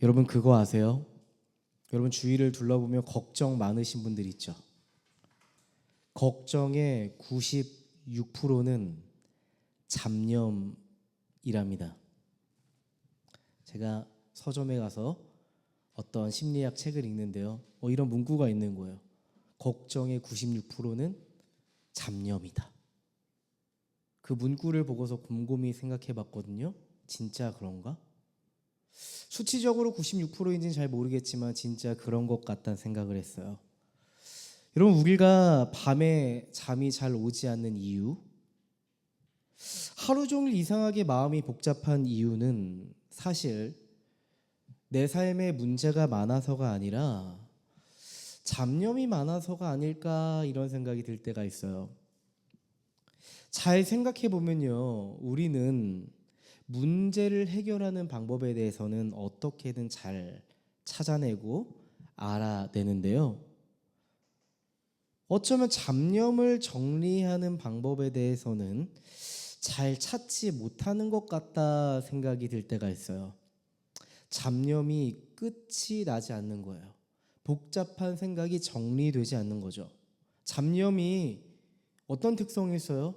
여러분 그거 아세요? 여러분 주위를 둘러보면 걱정 많으신 분들 있죠. 걱정의 96%는 잡념이랍니다. 제가 서점에 가서 어떤 심리학 책을 읽는데요. 이런 문구가 있는 거예요. 걱정의 96%는 잡념이다. 그 문구를 보고서 곰곰이 생각해 봤거든요. 진짜 그런가? 수치적으로 96%인지는 잘 모르겠지만 진짜 그런 것 같다는 생각을 했어요. 여러분 우리가 밤에 잠이 잘 오지 않는 이유, 하루 종일 이상하게 마음이 복잡한 이유는 사실 내 삶에 문제가 많아서가 아니라 잡념이 많아서가 아닐까 이런 생각이 들 때가 있어요. 잘 생각해 보면요, 우리는 문제를 해결하는 방법에 대해서는 어떻게든 잘 찾아내고 알아내는데요. 어쩌면 잡념을 정리하는 방법에 대해서는 잘 찾지 못하는 것 같다 생각이 들 때가 있어요. 잡념이 끝이 나지 않는 거예요. 복잡한 생각이 정리되지 않는 거죠. 잡념이 어떤 특성이 있어요?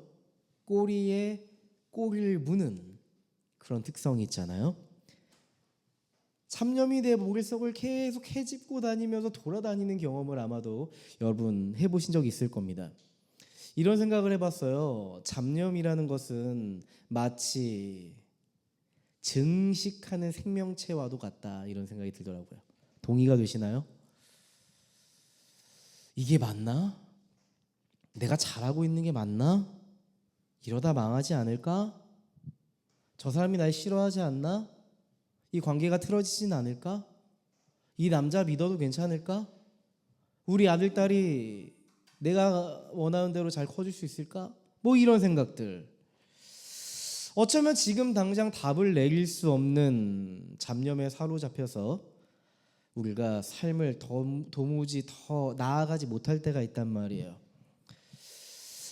꼬리에 꼬리를 무는 그런 특성이 있잖아요. 잡념이 내 머릿속을 계속 헤집고 다니면서 돌아다니는 경험을 아마도 여러분 해보신 적 있을 겁니다. 이런 생각을 해봤어요. 잡념이라는 것은 마치 증식하는 생명체와도 같다 이런 생각이 들더라고요. 동의가 되시나요? 이게 맞나? 내가 잘하고 있는 게 맞나? 이러다 망하지 않을까? 저 사람이 날 싫어하지 않나? 이 관계가 틀어지진 않을까? 이 남자 믿어도 괜찮을까? 우리 아들, 딸이 내가 원하는 대로 잘 커질 수 있을까? 이런 생각들. 어쩌면 지금 당장 답을 내릴 수 없는 잡념에 사로잡혀서 우리가 삶을 도무지 더 나아가지 못할 때가 있단 말이에요.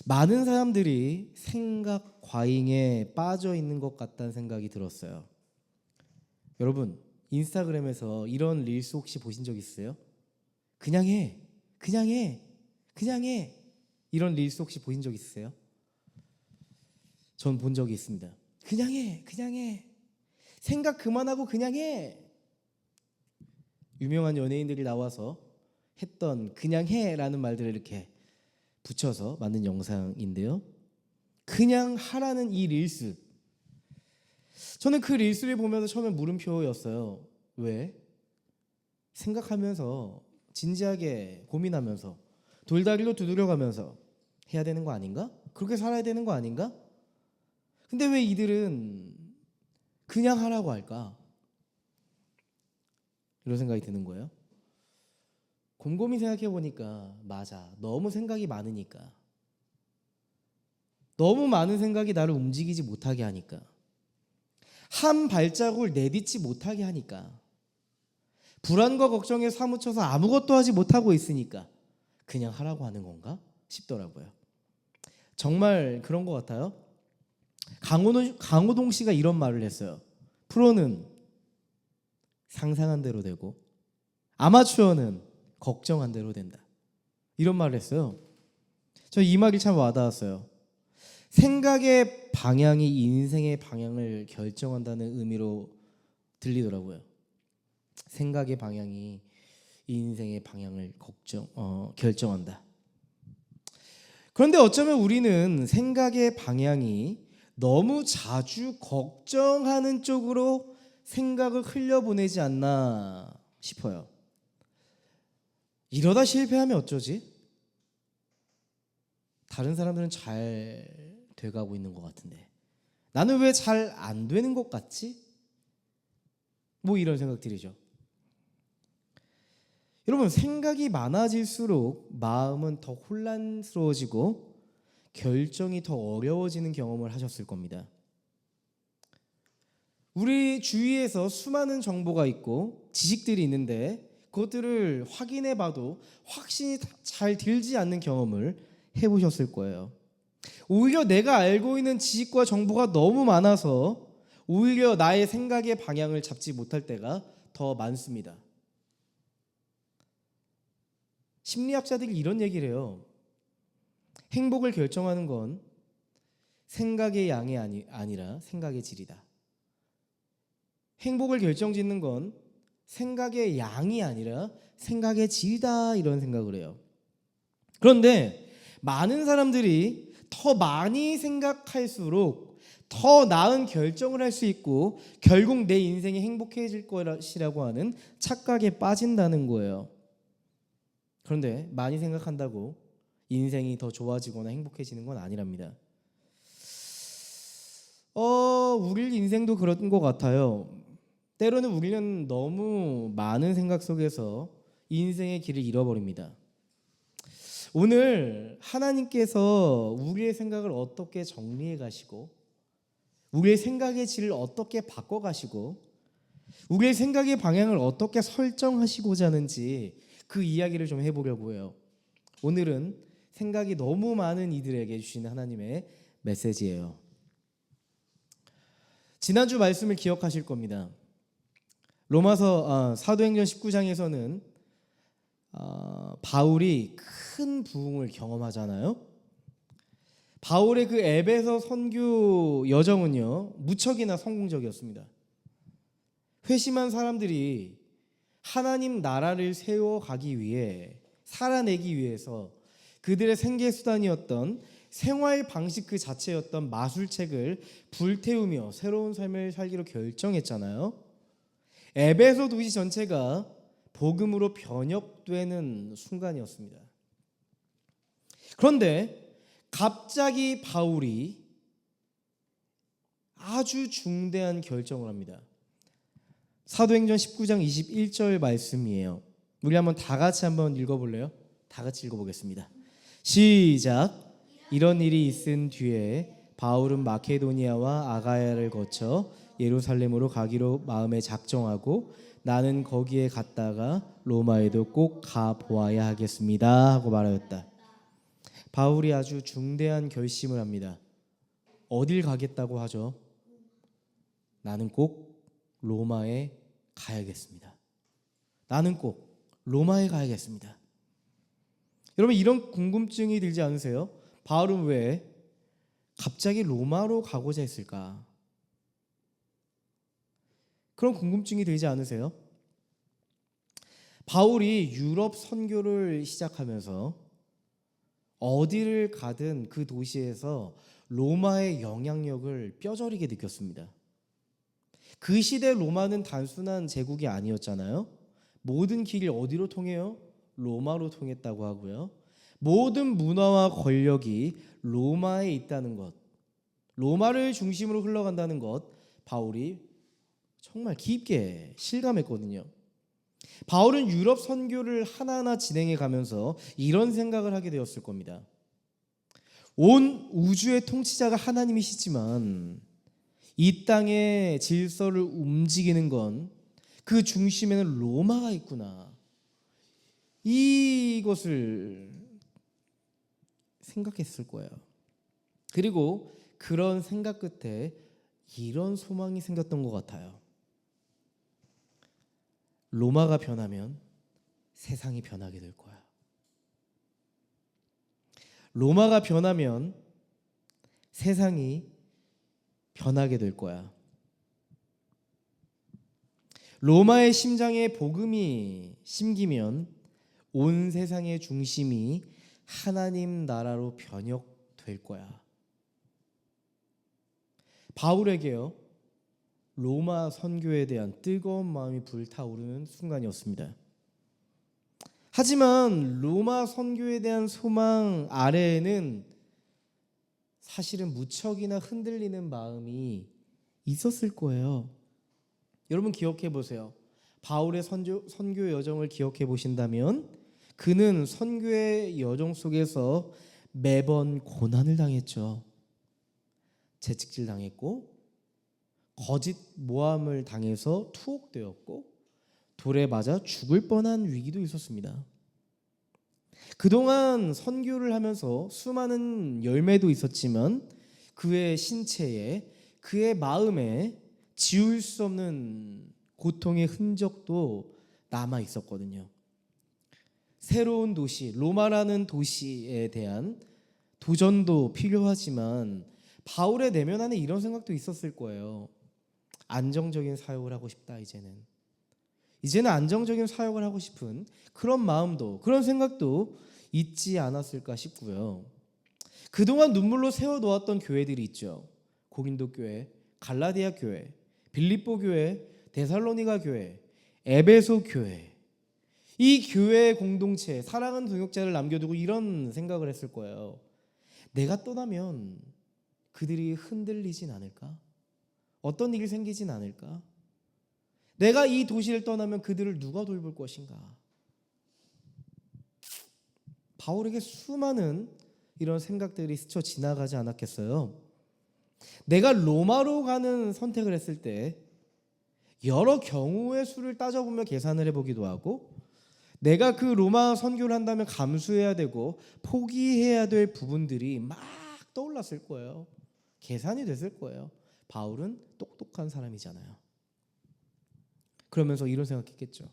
많은 사람들이 생각 과잉에 빠져 있는 것 같다는 생각이 들었어요. 여러분 인스타그램에서 이런 릴스 혹시 보신 적 있어요? 그냥 해, 그냥 해, 그냥 해, 이런 릴스 혹시 보신 적 있으세요? 전 본 적이 있습니다. 그냥 해, 그냥 해, 생각 그만하고 그냥 해. 유명한 연예인들이 나와서 했던 그냥 해라는 말들을 이렇게 붙여서 만든 영상인데요. 그냥 하라는 이 릴스, 저는 그 릴스를 보면서 처음에 물음표였어요. 왜? 생각하면서 진지하게 고민하면서 돌다리로 두드려가면서 해야 되는 거 아닌가? 그렇게 살아야 되는 거 아닌가? 근데 왜 이들은 그냥 하라고 할까? 이런 생각이 드는 거예요. 곰곰이 생각해 보니까 맞아. 너무 생각이 많으니까, 너무 많은 생각이 나를 움직이지 못하게 하니까, 한 발자국을 내딛지 못하게 하니까, 불안과 걱정에 사무쳐서 아무것도 하지 못하고 있으니까 그냥 하라고 하는 건가 싶더라고요. 정말 그런 것 같아요. 강호동 씨가 이런 말을 했어요. 프로는 상상한 대로 되고 아마추어는 걱정한 대로 된다. 이런 말을 했어요. 저 이 말이 참 와닿았어요. 생각의 방향이 인생의 방향을 결정한다는 의미로 들리더라고요. 생각의 방향이 인생의 방향을 결정한다. 그런데 어쩌면 우리는 생각의 방향이 너무 자주 걱정하는 쪽으로 생각을 흘려보내지 않나 싶어요. 이러다 실패하면 어쩌지? 다른 사람들은 잘 돼가고 있는 것 같은데 나는 왜 잘 안 되는 것 같지? 이런 생각들이죠. 여러분 생각이 많아질수록 마음은 더 혼란스러워지고 결정이 더 어려워지는 경험을 하셨을 겁니다. 우리 주위에서 수많은 정보가 있고 지식들이 있는데 그것들을 확인해 봐도 확신이 잘 들지 않는 경험을 해보셨을 거예요. 오히려 내가 알고 있는 지식과 정보가 너무 많아서 오히려 나의 생각의 방향을 잡지 못할 때가 더 많습니다. 심리학자들이 이런 얘기를 해요. 행복을 결정하는 건 생각의 양이 아니라 생각의 질이다. 행복을 결정짓는 건 생각의 양이 아니라 생각의 질이다, 이런 생각을 해요. 그런데 많은 사람들이 더 많이 생각할수록 더 나은 결정을 할 수 있고 결국 내 인생이 행복해질 것이라고 하는 착각에 빠진다는 거예요. 그런데 많이 생각한다고 인생이 더 좋아지거나 행복해지는 건 아니랍니다. 우리 인생도 그런 것 같아요. 때로는 우리는 너무 많은 생각 속에서 인생의 길을 잃어버립니다. 오늘 하나님께서 우리의 생각을 어떻게 정리해 가시고 우리의 생각의 질을 어떻게 바꿔 가시고 우리의 생각의 방향을 어떻게 설정하시고자 하는지 그 이야기를 좀 해보려고 해요. 오늘은 생각이 너무 많은 이들에게 주시는 하나님의 메시지예요. 지난주 말씀을 기억하실 겁니다. 로마서 사도행전 19장에서는 바울이 큰 부흥을 경험하잖아요. 바울의 그 에베소 선교 여정은요, 무척이나 성공적이었습니다. 회심한 사람들이 하나님 나라를 세워가기 위해, 살아내기 위해서 그들의 생계수단이었던 생활 방식 그 자체였던 마술책을 불태우며 새로운 삶을 살기로 결정했잖아요. 에베소 도시 전체가 복음으로 변혁되는 순간이었습니다. 그런데 갑자기 바울이 아주 중대한 결정을 합니다. 사도행전 19장 21절 말씀이에요. 우리 다 같이 한번 읽어볼래요? 다 같이 읽어보겠습니다. 시작. 이런 일이 있은 뒤에 바울은 마케도니아와 아가야를 거쳐 예루살렘으로 가기로 마음에 작정하고 나는 거기에 갔다가 로마에도 꼭 가보아야 하겠습니다 하고 말하였다. 바울이 아주 중대한 결심을 합니다. 어딜 가겠다고 하죠? 나는 꼭 로마에 가야겠습니다. 나는 꼭 로마에 가야겠습니다. 여러분, 이런 궁금증이 들지 않으세요? 바울은 왜 갑자기 로마로 가고자 했을까? 그런 궁금증이 들지 않으세요? 바울이 유럽 선교를 시작하면서 어디를 가든 그 도시에서 로마의 영향력을 뼈저리게 느꼈습니다. 그 시대 로마는 단순한 제국이 아니었잖아요. 모든 길이 어디로 통해요? 로마로 통했다고 하고요. 모든 문화와 권력이 로마에 있다는 것, 로마를 중심으로 흘러간다는 것, 바울이 정말 깊게 실감했거든요. 바울은 유럽 선교를 하나하나 진행해 가면서 이런 생각을 하게 되었을 겁니다. 온 우주의 통치자가 하나님이시지만 이 땅의 질서를 움직이는 건 그 중심에는 로마가 있구나. 이것을 생각했을 거예요. 그리고 그런 생각 끝에 이런 소망이 생겼던 것 같아요. 로마가 변하면 세상이 변하게 될 거야. 로마가 변하면 세상이 변하게 될 거야. 로마의 심장에 복음이 심기면 온 세상의 중심이 하나님 나라로 변혁될 거야. 바울에게요, 로마 선교에 대한 뜨거운 마음이 불타오르는 순간이었습니다. 하지만 로마 선교에 대한 소망 아래에는 사실은 무척이나 흔들리는 마음이 있었을 거예요. 여러분 기억해 보세요. 바울의 선교 여정을 기억해 보신다면 그는 선교의 여정 속에서 매번 고난을 당했죠. 채찍질 당했고 거짓 모함을 당해서 투옥되었고 돌에 맞아 죽을 뻔한 위기도 있었습니다. 그동안 선교를 하면서 수많은 열매도 있었지만 그의 신체에, 그의 마음에 지울 수 없는 고통의 흔적도 남아 있었거든요. 새로운 도시, 로마라는 도시에 대한 도전도 필요하지만 바울의 내면 안에 이런 생각도 있었을 거예요. 안정적인 사역을 하고 싶다. 이제는 안정적인 사역을 하고 싶은 그런 마음도, 그런 생각도 있지 않았을까 싶고요. 그동안 눈물로 세워놓았던 교회들이 있죠. 고린도 교회, 갈라디아 교회, 빌립보 교회, 데살로니가 교회, 에베소 교회. 이 교회의 공동체, 사랑하는 동역자를 남겨두고 이런 생각을 했을 거예요. 내가 떠나면 그들이 흔들리진 않을까? 어떤 일이 생기진 않을까? 내가 이 도시를 떠나면 그들을 누가 돌볼 것인가? 바울에게 수많은 이런 생각들이 스쳐 지나가지 않았겠어요? 내가 로마로 가는 선택을 했을 때 여러 경우의 수를 따져보며 계산을 해보기도 하고, 내가 그 로마 선교를 한다면 감수해야 되고 포기해야 될 부분들이 막 떠올랐을 거예요. 계산이 됐을 거예요. 바울은 똑똑한 사람이잖아요. 그러면서 이런 생각했겠죠.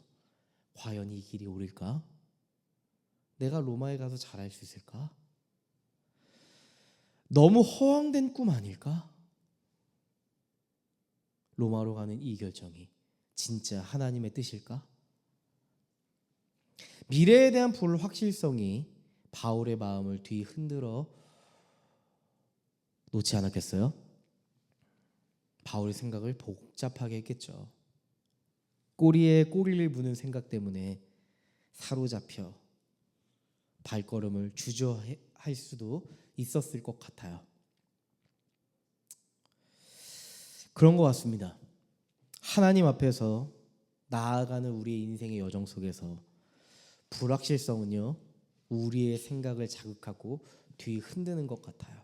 과연 이 길이 옳을까? 내가 로마에 가서 잘할 수 있을까? 너무 허황된 꿈 아닐까? 로마로 가는 이 결정이 진짜 하나님의 뜻일까? 미래에 대한 불확실성이 바울의 마음을 뒤흔들어 놓지 않았겠어요? 바울의 생각을 복잡하게 했겠죠. 꼬리에 꼬리를 무는 생각 때문에 사로잡혀 발걸음을 주저할 수도 있었을 것 같아요. 그런 것 같습니다. 하나님 앞에서 나아가는 우리의 인생의 여정 속에서 불확실성은요, 우리의 생각을 자극하고 뒤흔드는 것 같아요.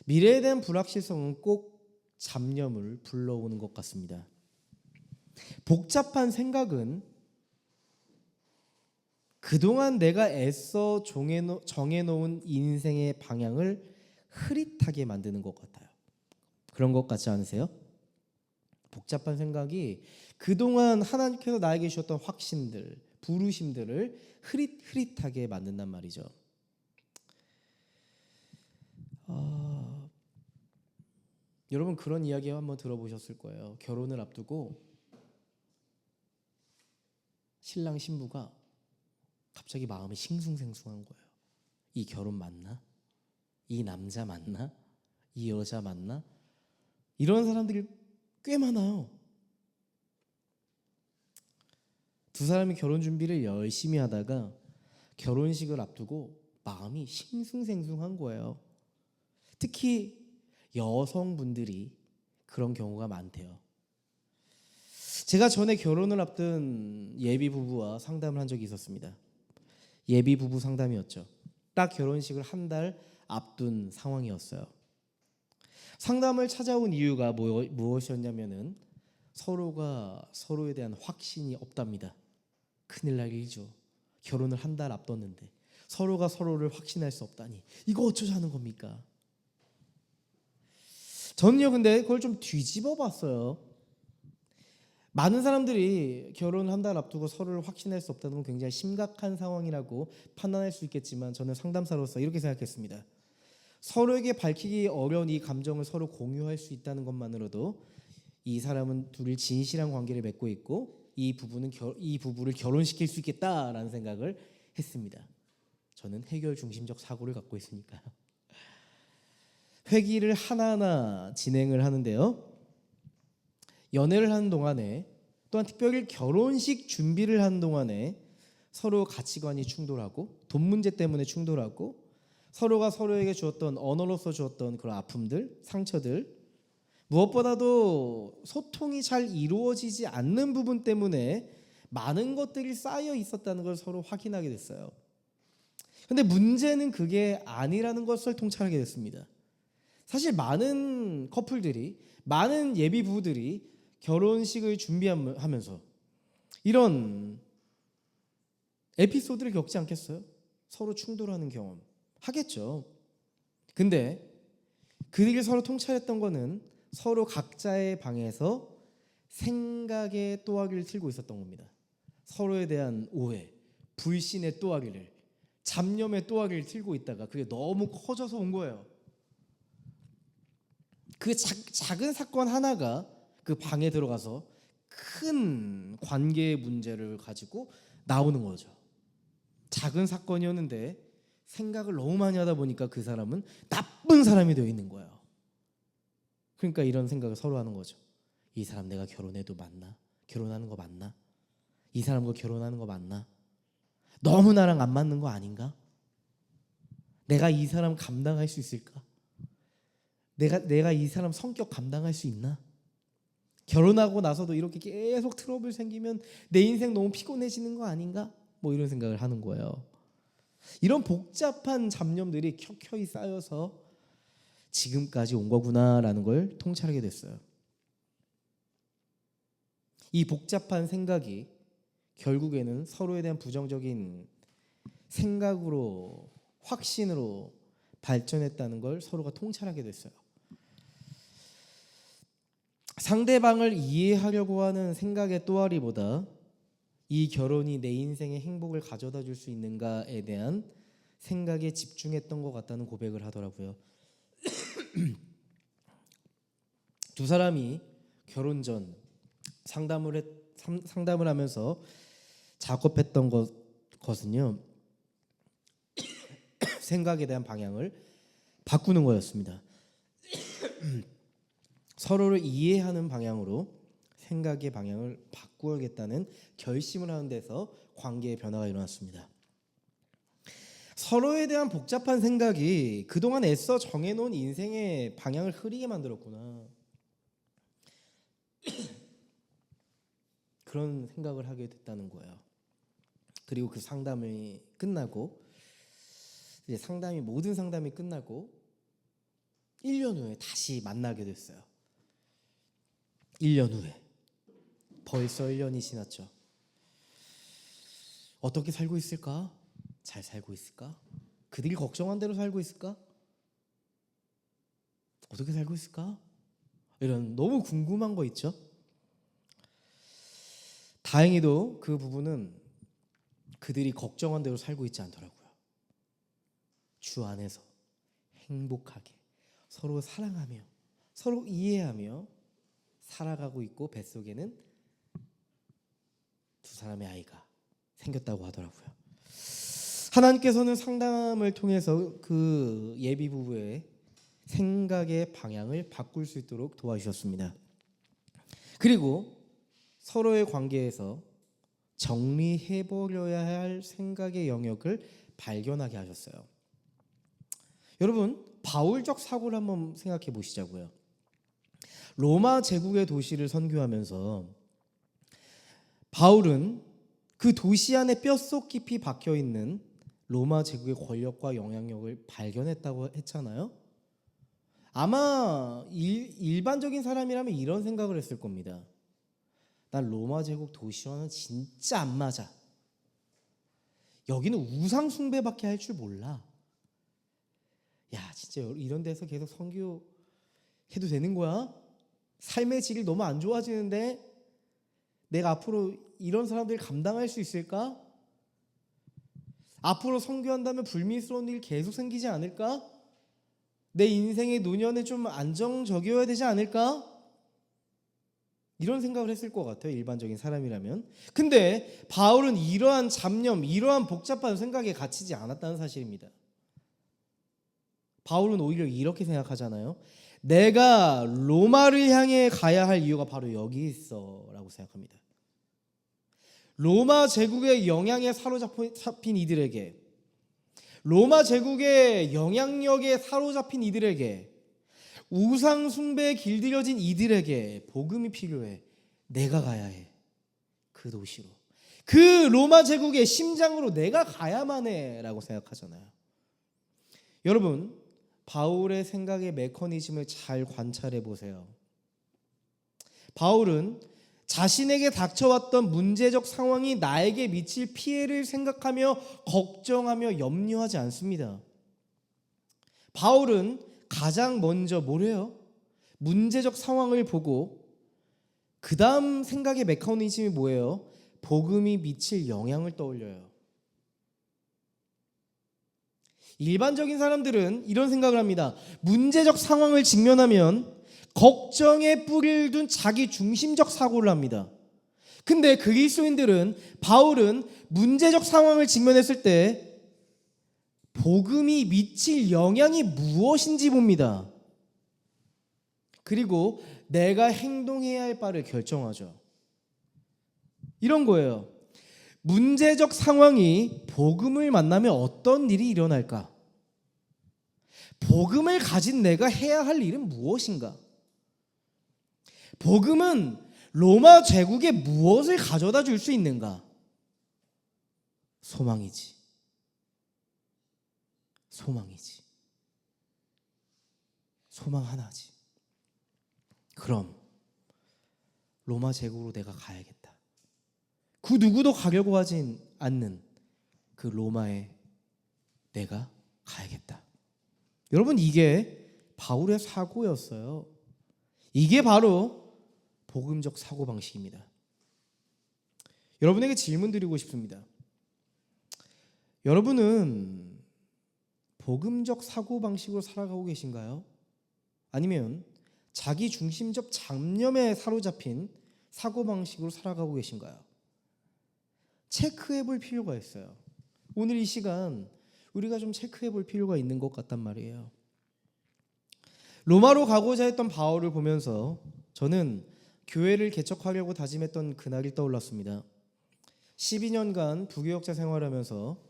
미래에 대한 불확실성은 꼭 잡념을 불러오는 것 같습니다. 복잡한 생각은 그동안 내가 애써 정해놓은 인생의 방향을 흐릿하게 만드는 것 같아요. 그런 것 같지 않으세요? 복잡한 생각이 그동안 하나님께서 나에게 주셨던 확신들, 부르심들을 흐릿하게 만든단 말이죠. 여러분 그런 이야기 한번 들어보셨을 거예요. 결혼을 앞두고 신랑 신부가 갑자기 마음이 싱숭생숭한 거예요. 이 결혼 맞나? 이 남자 맞나? 이 여자 맞나? 이런 사람들이 꽤 많아요. 두 사람이 결혼 준비를 열심히 하다가 결혼식을 앞두고 마음이 싱숭생숭한 거예요. 특히 여성분들이 그런 경우가 많대요. 제가 전에 결혼을 앞둔 예비 부부와 상담을 한 적이 있었습니다. 예비 부부 상담이었죠. 딱 결혼식을 한 달 앞둔 상황이었어요. 상담을 찾아온 이유가 무엇이었냐면은 서로가 서로에 대한 확신이 없답니다. 큰일 날 일이죠. 결혼을 한 달 앞뒀는데 서로가 서로를 확신할 수 없다니 이거 어쩌자는 겁니까? 저는요 근데 그걸 좀 뒤집어 봤어요. 많은 사람들이 결혼 한 달 앞두고 서로를 확신할 수 없다는 건 굉장히 심각한 상황이라고 판단할 수 있겠지만 저는 상담사로서 이렇게 생각했습니다. 서로에게 밝히기 어려운 이 감정을 서로 공유할 수 있다는 것만으로도 이 사람은 둘이 진실한 관계를 맺고 있고 이 부부를 결혼시킬 수 있겠다라는 생각을 했습니다. 저는 해결 중심적 사고를 갖고 있으니까요. 회기를 하나하나 진행을 하는데요. 연애를 하는 동안에 또한 특별히 결혼식 준비를 하는 동안에 서로 가치관이 충돌하고 돈 문제 때문에 충돌하고 서로가 서로에게 주었던 언어로서 주었던 그런 아픔들, 상처들, 무엇보다도 소통이 잘 이루어지지 않는 부분 때문에 많은 것들이 쌓여 있었다는 걸 서로 확인하게 됐어요. 근데 문제는 그게 아니라는 것을 통찰하게 됐습니다. 사실 많은 커플들이, 많은 예비 부부들이 결혼식을 준비하면서 이런 에피소드를 겪지 않겠어요? 서로 충돌하는 경험 하겠죠. 근데 그들이 서로 통찰했던 거는 서로 각자의 방에서 생각의 또아기를 틀고 있었던 겁니다. 서로에 대한 오해, 불신의 또아기를, 잡념의 또아기를 틀고 있다가 그게 너무 커져서 온 거예요. 그 작은 사건 하나가 그 방에 들어가서 큰 관계의 문제를 가지고 나오는 거죠. 작은 사건이었는데 생각을 너무 많이 하다 보니까 그 사람은 나쁜 사람이 되어 있는 거예요. 그러니까 이런 생각을 서로 하는 거죠. 이 사람 내가 결혼해도 맞나? 결혼하는 거 맞나? 이 사람과 결혼하는 거 맞나? 너무 나랑 안 맞는 거 아닌가? 내가 이 사람 감당할 수 있을까? 내가 이 사람 성격 감당할 수 있나? 결혼하고 나서도 이렇게 계속 트러블 생기면 내 인생 너무 피곤해지는 거 아닌가? 뭐 이런 생각을 하는 거예요. 이런 복잡한 잡념들이 켜켜이 쌓여서 지금까지 온 거구나라는 걸 통찰하게 됐어요. 이 복잡한 생각이 결국에는 서로에 대한 부정적인 생각으로, 확신으로 발전했다는 걸 서로가 통찰하게 됐어요. 상대방을 이해하려고 하는 생각의 또아리보다 이 결혼이 내 인생의 행복을 가져다 줄 수 있는가에 대한 생각에 집중했던 것 같다는 고백을 하더라고요. 두 사람이 결혼 전 상담을 하면서 작업했던 것은요, 생각에 대한 방향을 바꾸는 거였습니다. 서로를 이해하는 방향으로 생각의 방향을 바꾸어야겠다는 결심을 하는 데서 관계의 변화가 일어났습니다. 서로에 대한 복잡한 생각이 그동안 애써 정해놓은 인생의 방향을 흐리게 만들었구나. 그런 생각을 하게 됐다는 거예요. 그리고 그 상담이 끝나고 이제 모든 상담이 끝나고 1년 후에 다시 만나게 됐어요. 1년 후에. 벌써 1년이 지났죠. 어떻게 살고 있을까? 잘 살고 있을까? 그들이 걱정한 대로 살고 있을까? 어떻게 살고 있을까? 이런 너무 궁금한 거 있죠. 다행히도 그 부분은 그들이 걱정한 대로 살고 있지 않더라고요. 주 안에서 행복하게 서로 사랑하며 서로 이해하며 살아가고 있고, 뱃속에는 두 사람의 아이가 생겼다고 하더라고요. 하나님께서는 상담을 통해서 그 예비 부부의 생각의 방향을 바꿀 수 있도록 도와주셨습니다. 그리고 서로의 관계에서 정리해버려야 할 생각의 영역을 발견하게 하셨어요. 여러분, 바울적 사고를 한번 생각해 보시자고요. 로마 제국의 도시를 선교하면서 바울은 그 도시 안에 뼛속 깊이 박혀있는 로마 제국의 권력과 영향력을 발견했다고 했잖아요. 아마 일반적인 사람이라면 이런 생각을 했을 겁니다. 난 로마 제국 도시와는 진짜 안 맞아. 여기는 우상 숭배밖에 할 줄 몰라. 야, 진짜 이런 데서 계속 선교해도 되는 거야? 삶의 질이 너무 안 좋아지는데 내가 앞으로 이런 사람들 감당할 수 있을까? 앞으로 선교한다면 불미스러운 일 계속 생기지 않을까? 내 인생의 노년에 좀 안정적이어야 되지 않을까? 이런 생각을 했을 것 같아요, 일반적인 사람이라면. 근데 바울은 이러한 잡념, 이러한 복잡한 생각에 갇히지 않았다는 사실입니다. 바울은 오히려 이렇게 생각하잖아요. 내가 로마를 향해 가야 할 이유가 바로 여기 있어 라고 생각합니다. 로마 제국의 영향에 사로잡힌 이들에게, 로마 제국의 영향력에 사로잡힌 이들에게, 우상 숭배에 길들여진 이들에게 복음이 필요해. 내가 가야 해. 그 도시로, 그 로마 제국의 심장으로 내가 가야만 해 라고 생각하잖아요. 여러분, 바울의 생각의 메커니즘을 잘 관찰해 보세요. 바울은 자신에게 닥쳐왔던 문제적 상황이 나에게 미칠 피해를 생각하며 걱정하며 염려하지 않습니다. 바울은 가장 먼저 뭐래요? 문제적 상황을 보고 그 다음 생각의 메커니즘이 뭐예요? 복음이 미칠 영향을 떠올려요. 일반적인 사람들은 이런 생각을 합니다. 문제적 상황을 직면하면 걱정에 뿌리를 둔 자기 중심적 사고를 합니다. 근데 그리스도인들은, 바울은 문제적 상황을 직면했을 때 복음이 미칠 영향이 무엇인지 봅니다. 그리고 내가 행동해야 할 바를 결정하죠. 이런 거예요. 문제적 상황이 복음을 만나면 어떤 일이 일어날까? 복음을 가진 내가 해야 할 일은 무엇인가? 복음은 로마 제국에 무엇을 가져다 줄 수 있는가? 소망이지. 소망이지. 소망 하나지. 그럼 로마 제국으로 내가 가야겠다. 그 누구도 가려고 하진 않는 그 로마에 내가 가야겠다. 여러분, 이게 바울의 사고였어요. 이게 바로 복음적 사고방식입니다. 여러분에게 질문 드리고 싶습니다. 여러분은 복음적 사고방식으로 살아가고 계신가요? 아니면 자기 중심적 잡념에 사로잡힌 사고방식으로 살아가고 계신가요? 체크해 볼 필요가 있어요. 오늘 이 시간 우리가 좀 체크해 볼 필요가 있는 것 같단 말이에요. 로마로 가고자 했던 바울을 보면서 저는 교회를 개척하려고 다짐했던 그날이 떠올랐습니다. 12년간 부교역자 생활하면서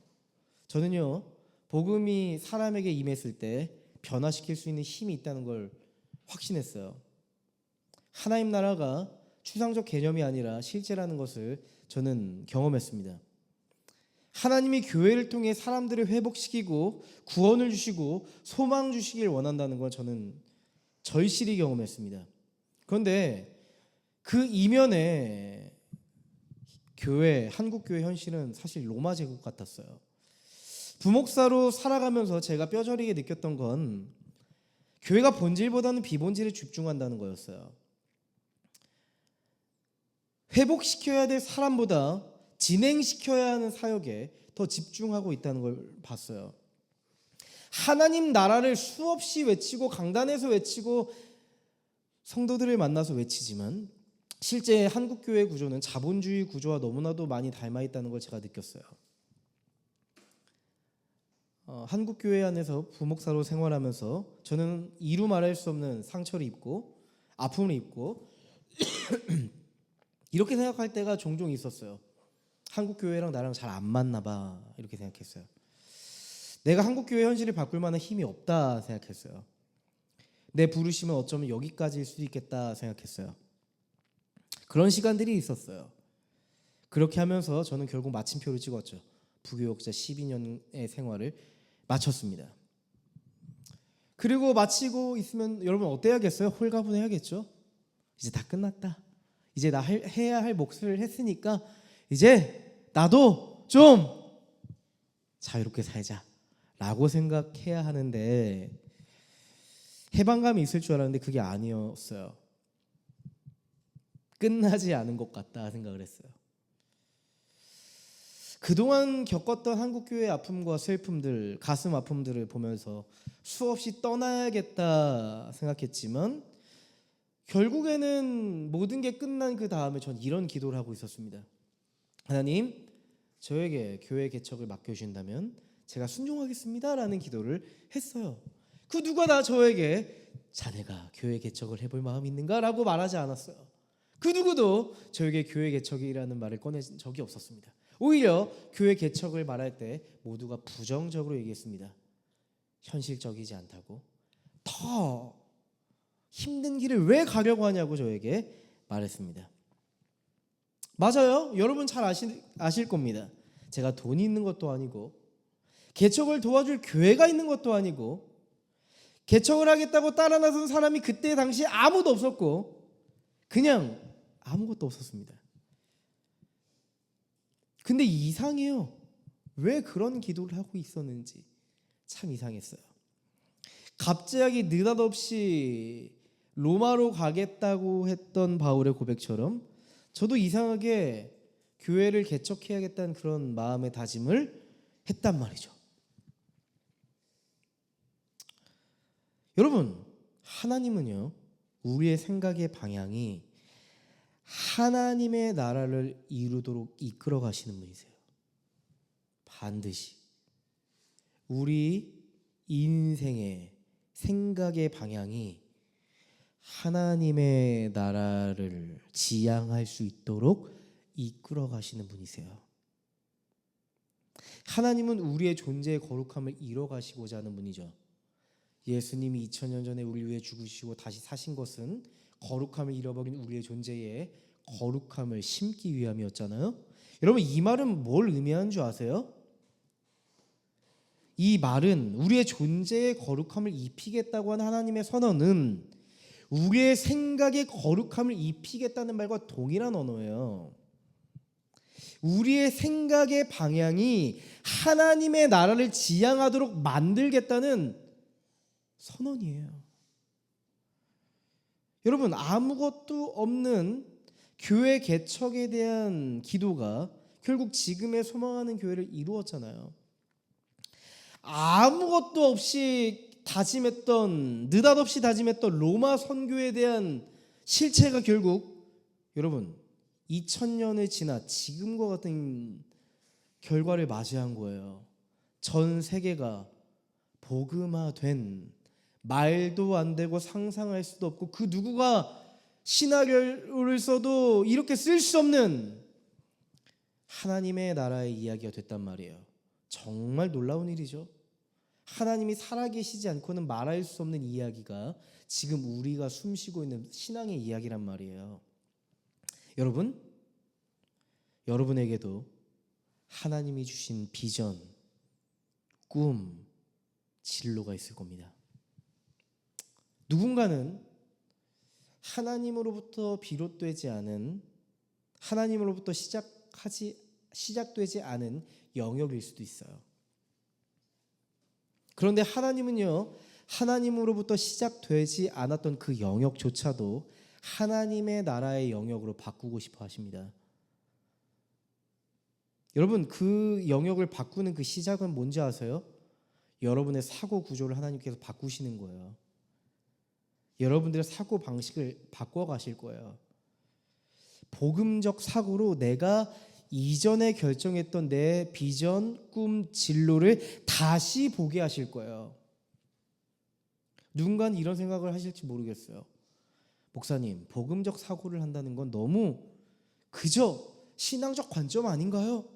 저는요, 복음이 사람에게 임했을 때 변화시킬 수 있는 힘이 있다는 걸 확신했어요. 하나님 나라가 추상적 개념이 아니라 실제라는 것을 저는 경험했습니다. 하나님이 교회를 통해 사람들을 회복시키고 구원을 주시고 소망 주시길 원한다는 걸 저는 절실히 경험했습니다. 그런데 그 이면에 교회, 한국교회 현실은 사실 로마 제국 같았어요. 부목사로 살아가면서 제가 뼈저리게 느꼈던 건 교회가 본질보다는 비본질에 집중한다는 거였어요. 회복시켜야 될 사람보다 진행시켜야 하는 사역에 더 집중하고 있다는 걸 봤어요. 하나님 나라를 수없이 외치고 강단에서 외치고 성도들을 만나서 외치지만 실제 한국교회 구조는 자본주의 구조와 너무나도 많이 닮아 있다는 걸 제가 느꼈어요. 한국교회 안에서 부목사로 생활하면서 저는 이루 말할 수 없는 상처를 입고 아픔을 입고 이렇게 생각할 때가 종종 있었어요. 한국교회랑 나랑 잘 안 맞나 봐, 이렇게 생각했어요. 내가 한국교회 현실을 바꿀 만한 힘이 없다 생각했어요. 내 부르심은 어쩌면 여기까지일 수도 있겠다 생각했어요. 그런 시간들이 있었어요. 그렇게 하면서 저는 결국 마침표를 찍었죠. 부교역자 12년의 생활을 마쳤습니다. 그리고 마치고 있으면 여러분 어때야겠어요? 홀가분해야겠죠? 이제 다 끝났다. 이제 나 해야 할 몫을 했으니까 이제 나도 좀 자유롭게 살자 라고 생각해야 하는데 해방감이 있을 줄 알았는데 그게 아니었어요. 끝나지 않은 것 같다 생각을 했어요. 그동안 겪었던 한국교회의 아픔과 슬픔들, 가슴 아픔들을 보면서 수없이 떠나야겠다 생각했지만 결국에는 모든 게 끝난 그 다음에 전 이런 기도를 하고 있었습니다. 하나님, 저에게 교회 개척을 맡겨주신다면 제가 순종하겠습니다 라는 기도를 했어요. 그 누가 다 저에게 자네가 교회 개척을 해볼 마음이 있는가? 라고 말하지 않았어요. 그 누구도 저에게 교회 개척이라는 말을 꺼내진 적이 없었습니다. 오히려 교회 개척을 말할 때 모두가 부정적으로 얘기했습니다. 현실적이지 않다고, 더 힘든 길을 왜 가려고 하냐고 저에게 말했습니다. 맞아요. 여러분 잘 아실 겁니다. 제가 돈이 있는 것도 아니고 개척을 도와줄 교회가 있는 것도 아니고 개척을 하겠다고 따라 나선 사람이 그때 당시에 아무도 없었고 그냥 아무것도 없었습니다. 근데 이상해요. 왜 그런 기도를 하고 있었는지 참 이상했어요. 갑자기 느닷없이 로마로 가겠다고 했던 바울의 고백처럼 저도 이상하게 교회를 개척해야겠다는 그런 마음의 다짐을 했단 말이죠. 여러분, 하나님은요, 우리의 생각의 방향이 하나님의 나라를 이루도록 이끌어 가시는 분이세요. 반드시 우리 인생의 생각의 방향이 하나님의 나라를 지향할 수 있도록 이끌어 가시는 분이세요. 하나님은 우리의 존재의 거룩함을 이뤄 가시고자 하는 분이죠. 예수님이 2000년 전에 우리 위해 죽으시고 다시 사신 것은 거룩함을 잃어버린 우리의 존재에 거룩함을 심기 위함이었잖아요. 여러분, 이 말은 뭘 의미하는 줄 아세요? 이 말은 우리의 존재의 거룩함을 입히겠다고 하는 하나님의 선언은 우리의 생각의 거룩함을 입히겠다는 말과 동일한 언어예요. 우리의 생각의 방향이 하나님의 나라를 지향하도록 만들겠다는 선언이에요. 여러분, 아무것도 없는 교회 개척에 대한 기도가 결국 지금의 소망하는 교회를 이루었잖아요. 아무것도 없이 다짐했던, 느닷없이 다짐했던 로마 선교에 대한 실체가 결국 여러분 2000년을 지나 지금과 같은 결과를 맞이한 거예요. 전 세계가 복음화된, 말도 안 되고 상상할 수도 없고 그 누구가 시나리오를 써도 이렇게 쓸 수 없는 하나님의 나라의 이야기가 됐단 말이에요. 정말 놀라운 일이죠. 하나님이 살아계시지 않고는 말할 수 없는 이야기가 지금 우리가 숨쉬고 있는 신앙의 이야기란 말이에요. 여러분, 여러분에게도 하나님이 주신 비전, 꿈, 진로가 있을 겁니다. 누군가는 하나님으로부터 비롯되지 않은, 하나님으로부터 시작되지 않은 영역일 수도 있어요. 그런데 하나님은요, 하나님으로부터 시작되지 않았던 그 영역조차도 하나님의 나라의 영역으로 바꾸고 싶어 하십니다. 여러분, 그 영역을 바꾸는 그 시작은 뭔지 아세요? 여러분의 사고 구조를 하나님께서 바꾸시는 거예요. 여러분들의 사고 방식을 바꿔 가실 거예요. 복음적 사고로 내가 이전에 결정했던 내 비전, 꿈, 진로를 다시 보게 하실 거예요. 누군가는 이런 생각을 하실지 모르겠어요. 목사님, 복음적 사고를 한다는 건 너무 그저 신앙적 관점 아닌가요?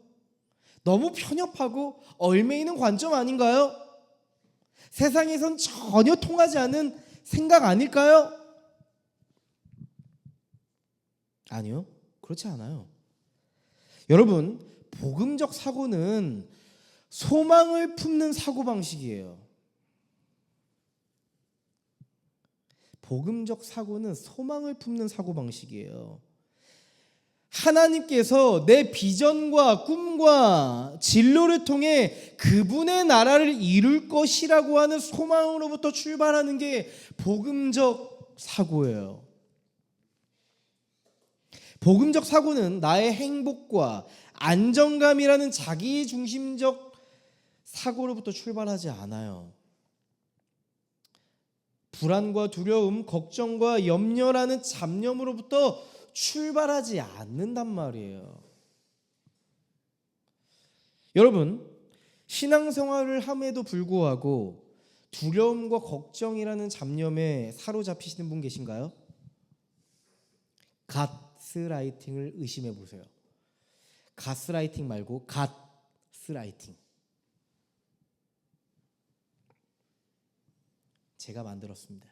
너무 편협하고 얽매이는 관점 아닌가요? 세상에선 전혀 통하지 않은 생각 아닐까요? 아니요, 그렇지 않아요. 여러분, 복음적 사고는 소망을 품는 사고방식이에요. 복음적 사고는 소망을 품는 사고방식이에요. 하나님께서 내 비전과 꿈과 진로를 통해 그분의 나라를 이룰 것이라고 하는 소망으로부터 출발하는 게 복음적 사고예요. 복음적 사고는 나의 행복과 안정감이라는 자기중심적 사고로부터 출발하지 않아요. 불안과 두려움, 걱정과 염려라는 잡념으로부터 출발하지 않는단 말이에요. 여러분, 신앙생활을 함에도 불구하고 두려움과 걱정이라는 잡념에 사로잡히시는 분 계신가요? 가스라이팅을 의심해 보세요. 가스라이팅 말고 갓스라이팅. 제가 만들었습니다.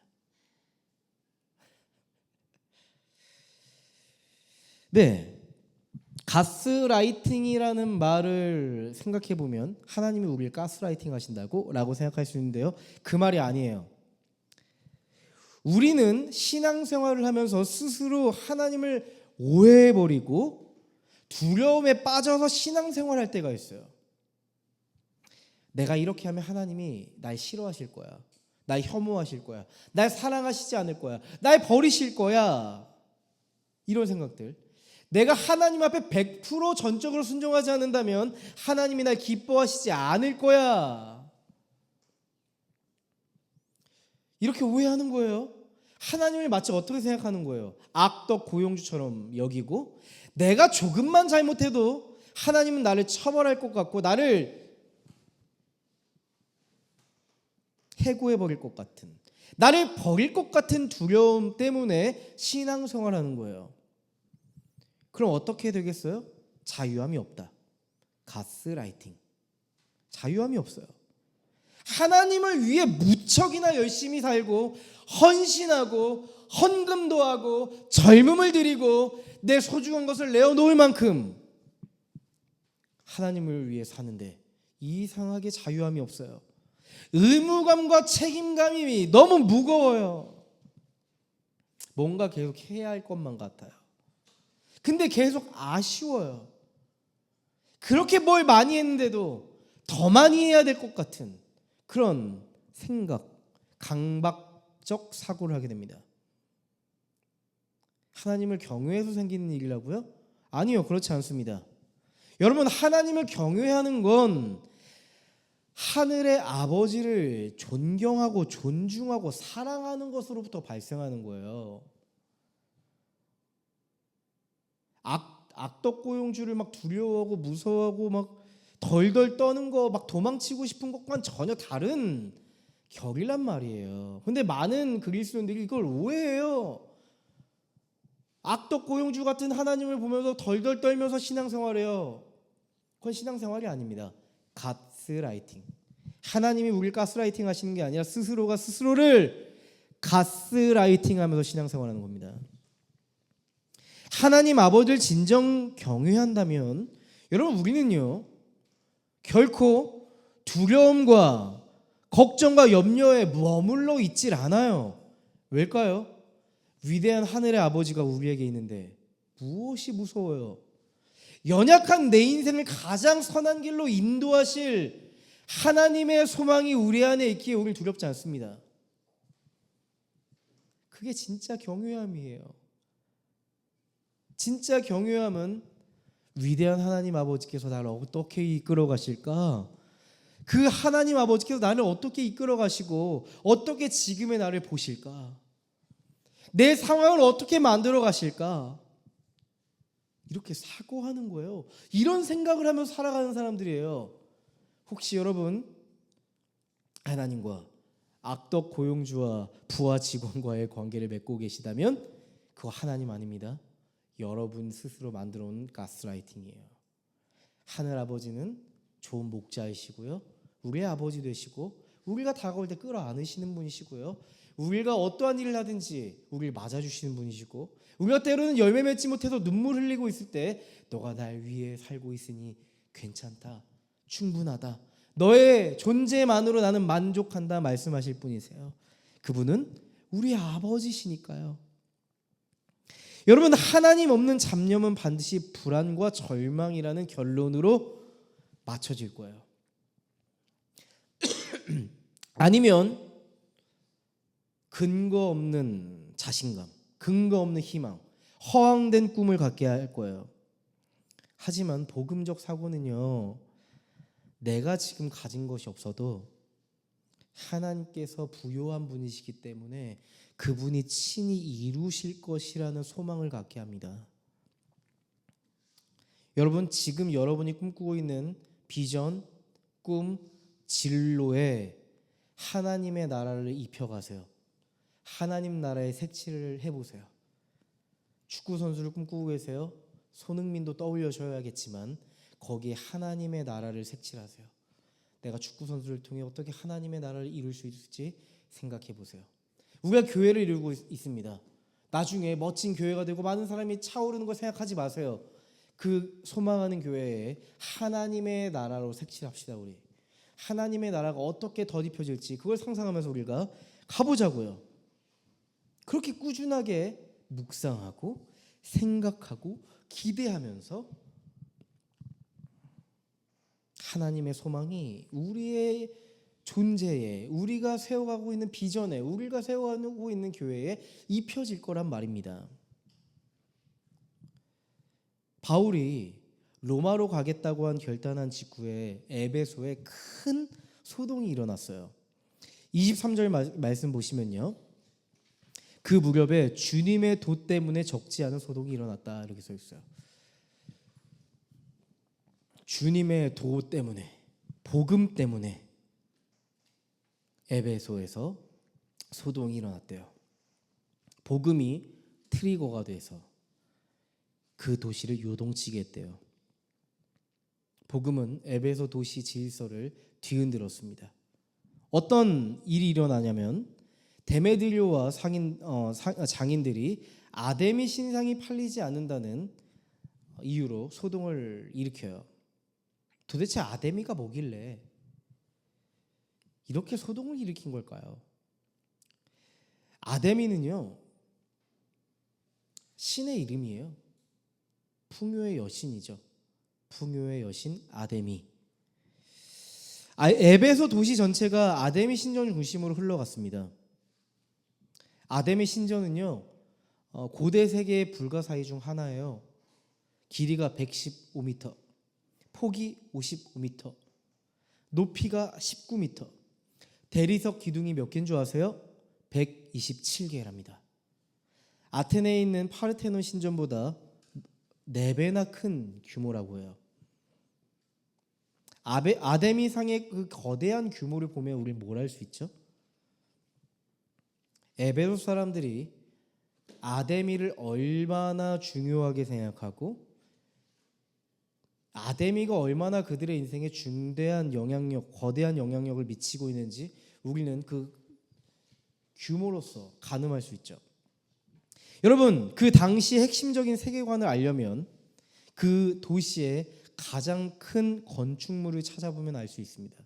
네, 가스라이팅이라는 말을 생각해 보면 하나님이 우리를 가스라이팅 하신다고 라고 생각할 수 있는데요, 그 말이 아니에요. 우리는 신앙생활을 하면서 스스로 하나님을 오해해버리고 두려움에 빠져서 신앙생활할 때가 있어요. 내가 이렇게 하면 하나님이 날 싫어하실 거야. 날 혐오하실 거야. 날 사랑하시지 않을 거야. 날 버리실 거야. 이런 생각들. 내가 하나님 앞에 100% 전적으로 순종하지 않는다면 하나님이 날 기뻐하시지 않을 거야. 이렇게 오해하는 거예요. 하나님을 마치 어떻게 생각하는 거예요? 악덕 고용주처럼 여기고, 내가 조금만 잘못해도 하나님은 나를 처벌할 것 같고 나를 해고해 버릴 것 같은, 나를 버릴 것 같은 두려움 때문에 신앙생활하는 거예요. 그럼 어떻게 되겠어요? 자유함이 없다. 가스라이팅. 자유함이 없어요. 하나님을 위해 무척이나 열심히 살고 헌신하고 헌금도 하고 젊음을 드리고 내 소중한 것을 내어놓을 만큼 하나님을 위해 사는데 이상하게 자유함이 없어요. 의무감과 책임감이 너무 무거워요. 뭔가 계속 해야 할 것만 같아요. 근데 계속 아쉬워요. 그렇게 뭘 많이 했는데도 더 많이 해야 될 것 같은 그런 생각, 강박적 사고를 하게 됩니다. 하나님을 경외해서 생기는 일이라고요? 아니요, 그렇지 않습니다. 여러분, 하나님을 경외하는 건 하늘의 아버지를 존경하고 존중하고 사랑하는 것으로부터 발생하는 거예요. 악덕고용주를 막 두려워하고 무서워하고 막 덜덜 떠는 거, 막 도망치고 싶은 것과는 전혀 다른 결이란 말이에요. 근데 많은 그리스도인들이 이걸 오해해요. 악덕고용주 같은 하나님을 보면서 덜덜 떨면서 신앙생활해요. 그건 신앙생활이 아닙니다. 가스라이팅. 하나님이 우리를 가스라이팅 하시는 게 아니라 스스로가 스스로를 가스라이팅 하면서 신앙생활하는 겁니다. 하나님 아버지를 진정 경외한다면 여러분, 우리는요 결코 두려움과 걱정과 염려에 머물러 있질 않아요. 왜일까요? 위대한 하늘의 아버지가 우리에게 있는데 무엇이 무서워요? 연약한 내 인생을 가장 선한 길로 인도하실 하나님의 소망이 우리 안에 있기에 우리를 두렵지 않습니다. 그게 진짜 경외함이에요. 진짜 경외함은 위대한 하나님 아버지께서 나를 어떻게 이끌어 가실까? 그 하나님 아버지께서 나를 어떻게 이끌어 가시고 어떻게 지금의 나를 보실까? 내 상황을 어떻게 만들어 가실까? 이렇게 사고하는 거예요. 이런 생각을 하면서 살아가는 사람들이에요. 혹시 여러분 하나님과 악덕 고용주와 부하 직원과의 관계를 맺고 계시다면 그거 하나님 아닙니다. 여러분 스스로 만들어 온 가스라이팅이에요. 하늘 아버지는 좋은 목자이시고요, 우리의 아버지 되시고 우리가 다가올 때 끌어안으시는 분이시고요, 우리가 어떠한 일을 하든지 우리를 맞아주시는 분이시고, 우리가 때로는 열매 맺지 못해서 눈물 흘리고 있을 때 너가 날 위해 살고 있으니 괜찮다, 충분하다, 너의 존재만으로 나는 만족한다 말씀하실 분이세요. 그분은 우리 아버지시니까요. 여러분, 하나님 없는 잡념은 반드시 불안과 절망이라는 결론으로 맞춰질 거예요. 아니면 근거 없는 자신감, 근거 없는 희망, 허황된 꿈을 갖게 할 거예요. 하지만 복음적 사고는요, 내가 지금 가진 것이 없어도 하나님께서 부요한 분이시기 때문에 그분이 친히 이루실 것이라는 소망을 갖게 합니다. 여러분, 지금 여러분이 꿈꾸고 있는 비전, 꿈, 진로에 하나님의 나라를 입혀가세요. 하나님 나라의 색칠을 해보세요. 축구 선수를 꿈꾸고 계세요. 손흥민도 떠올려셔야겠지만 거기에 하나님의 나라를 색칠하세요. 내가 축구 선수를 통해 어떻게 하나님의 나라를 이룰 수 있을지 생각해 보세요. 우리가 교회를 이루고 있습니다. 나중에 멋진 교회가 되고 많은 사람이 차오르는 걸 생각하지 마세요. 그 소망하는 교회에 하나님의 나라로 색칠합시다. 우리 하나님의 나라가 어떻게 덧입혀질지 그걸 상상하면서 우리가 가보자고요. 그렇게 꾸준하게 묵상하고 생각하고 기대하면서 하나님의 소망이 우리의 존재에, 우리가 세워가고 있는 비전에, 우리가 세워가고 있는 교회에 입혀질 거란 말입니다. 바울이 로마로 가겠다고 한 결단한 직후에 에베소에 큰 소동이 일어났어요. 23절 말씀 보시면요, 그 무렵에 주님의 도 때문에 적지 않은 소동이 일어났다 이렇게 써 있어요. 주님의 도 때문에, 복음 때문에 에베소에서 소동이 일어났대요. 복음이 트리거가 돼서 그 도시를 요동치게 했대요. 복음은 에베소 도시 질서를 뒤흔들었습니다. 어떤 일이 일어나냐면 데메드리오와 장인들이 아데미 신상이 팔리지 않는다는 이유로 소동을 일으켜요. 도대체 아데미가 뭐길래 이렇게 소동을 일으킨 걸까요? 아데미는요, 신의 이름이에요. 풍요의 여신이죠. 풍요의 여신 아데미. 에베소 도시 전체가 아데미 신전 중심으로 흘러갔습니다. 아데미 신전은요, 고대 세계의 불가사의 중 하나예요. 길이가 115m, 폭이 55m, 높이가 19m, 대리석 기둥이 몇 개인 줄 아세요? 127개랍니다. 아테네에 있는 파르테논 신전보다 4배나 큰 규모라고 해요. 아데미상의 그 거대한 규모를 보면 우리는 뭘 알 수 있죠? 에베소 사람들이 아데미를 얼마나 중요하게 생각하고 아데미가 얼마나 그들의 인생에 중대한 영향력, 거대한 영향력을 미치고 있는지 우리는 그 규모로서 가늠할 수 있죠. 여러분, 그 당시 핵심적인 세계관을 알려면 그 도시의 가장 큰 건축물을 찾아보면 알 수 있습니다.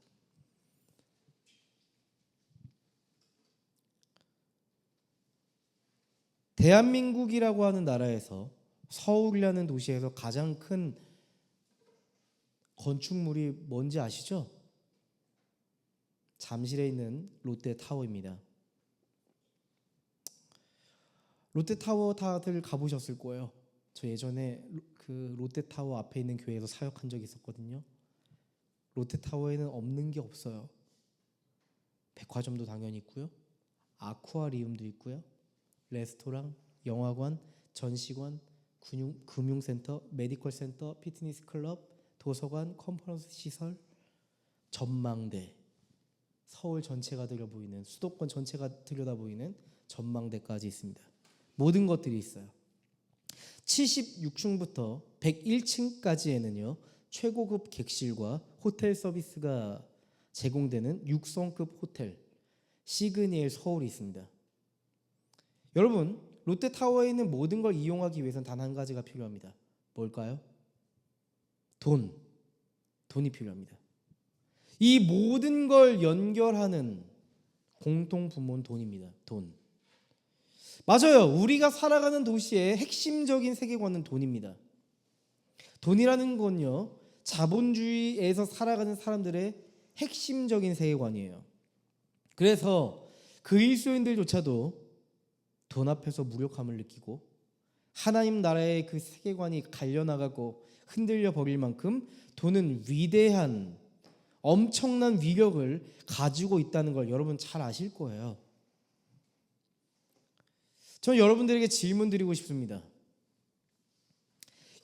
대한민국이라고 하는 나라에서 서울이라는 도시에서 가장 큰 건축물이 뭔지 아시죠? 잠실에 있는 롯데타워입니다. 롯데타워 다들 가보셨을 거예요. 저 예전에 그 롯데타워 앞에 있는 교회에서 사역한 적이 있었거든요. 롯데타워에는 없는 게 없어요. 백화점도 당연히 있고요, 아쿠아리움도 있고요, 레스토랑, 영화관, 전시관, 금융센터, 메디컬 센터, 피트니스 클럽, 도서관, 컨퍼런스 시설, 전망대, 서울 전체가 들여보이는, 수도권 전체가 들여다보이는 전망대까지 있습니다. 모든 것들이 있어요. 76층부터 101층까지에는요 최고급 객실과 호텔 서비스가 제공되는 6성급 호텔 시그니엘 서울이 있습니다. 여러분, 롯데타워에 있는 모든 걸 이용하기 위해서는 단 한 가지가 필요합니다. 뭘까요? 돈이 필요합니다. 이 모든 걸 연결하는 공통분모는 돈입니다. 돈. 맞아요. 우리가 살아가는 도시의 핵심적인 세계관은 돈입니다. 돈이라는 건요, 자본주의에서 살아가는 사람들의 핵심적인 세계관이에요. 그래서 그리스도인들조차도 돈 앞에서 무력함을 느끼고 하나님 나라의 그 세계관이 갈려나가고 흔들려 버릴 만큼 돈은 위대한 엄청난 위력을 가지고 있다는 걸 여러분 잘 아실 거예요. 저는 여러분들에게 질문 드리고 싶습니다.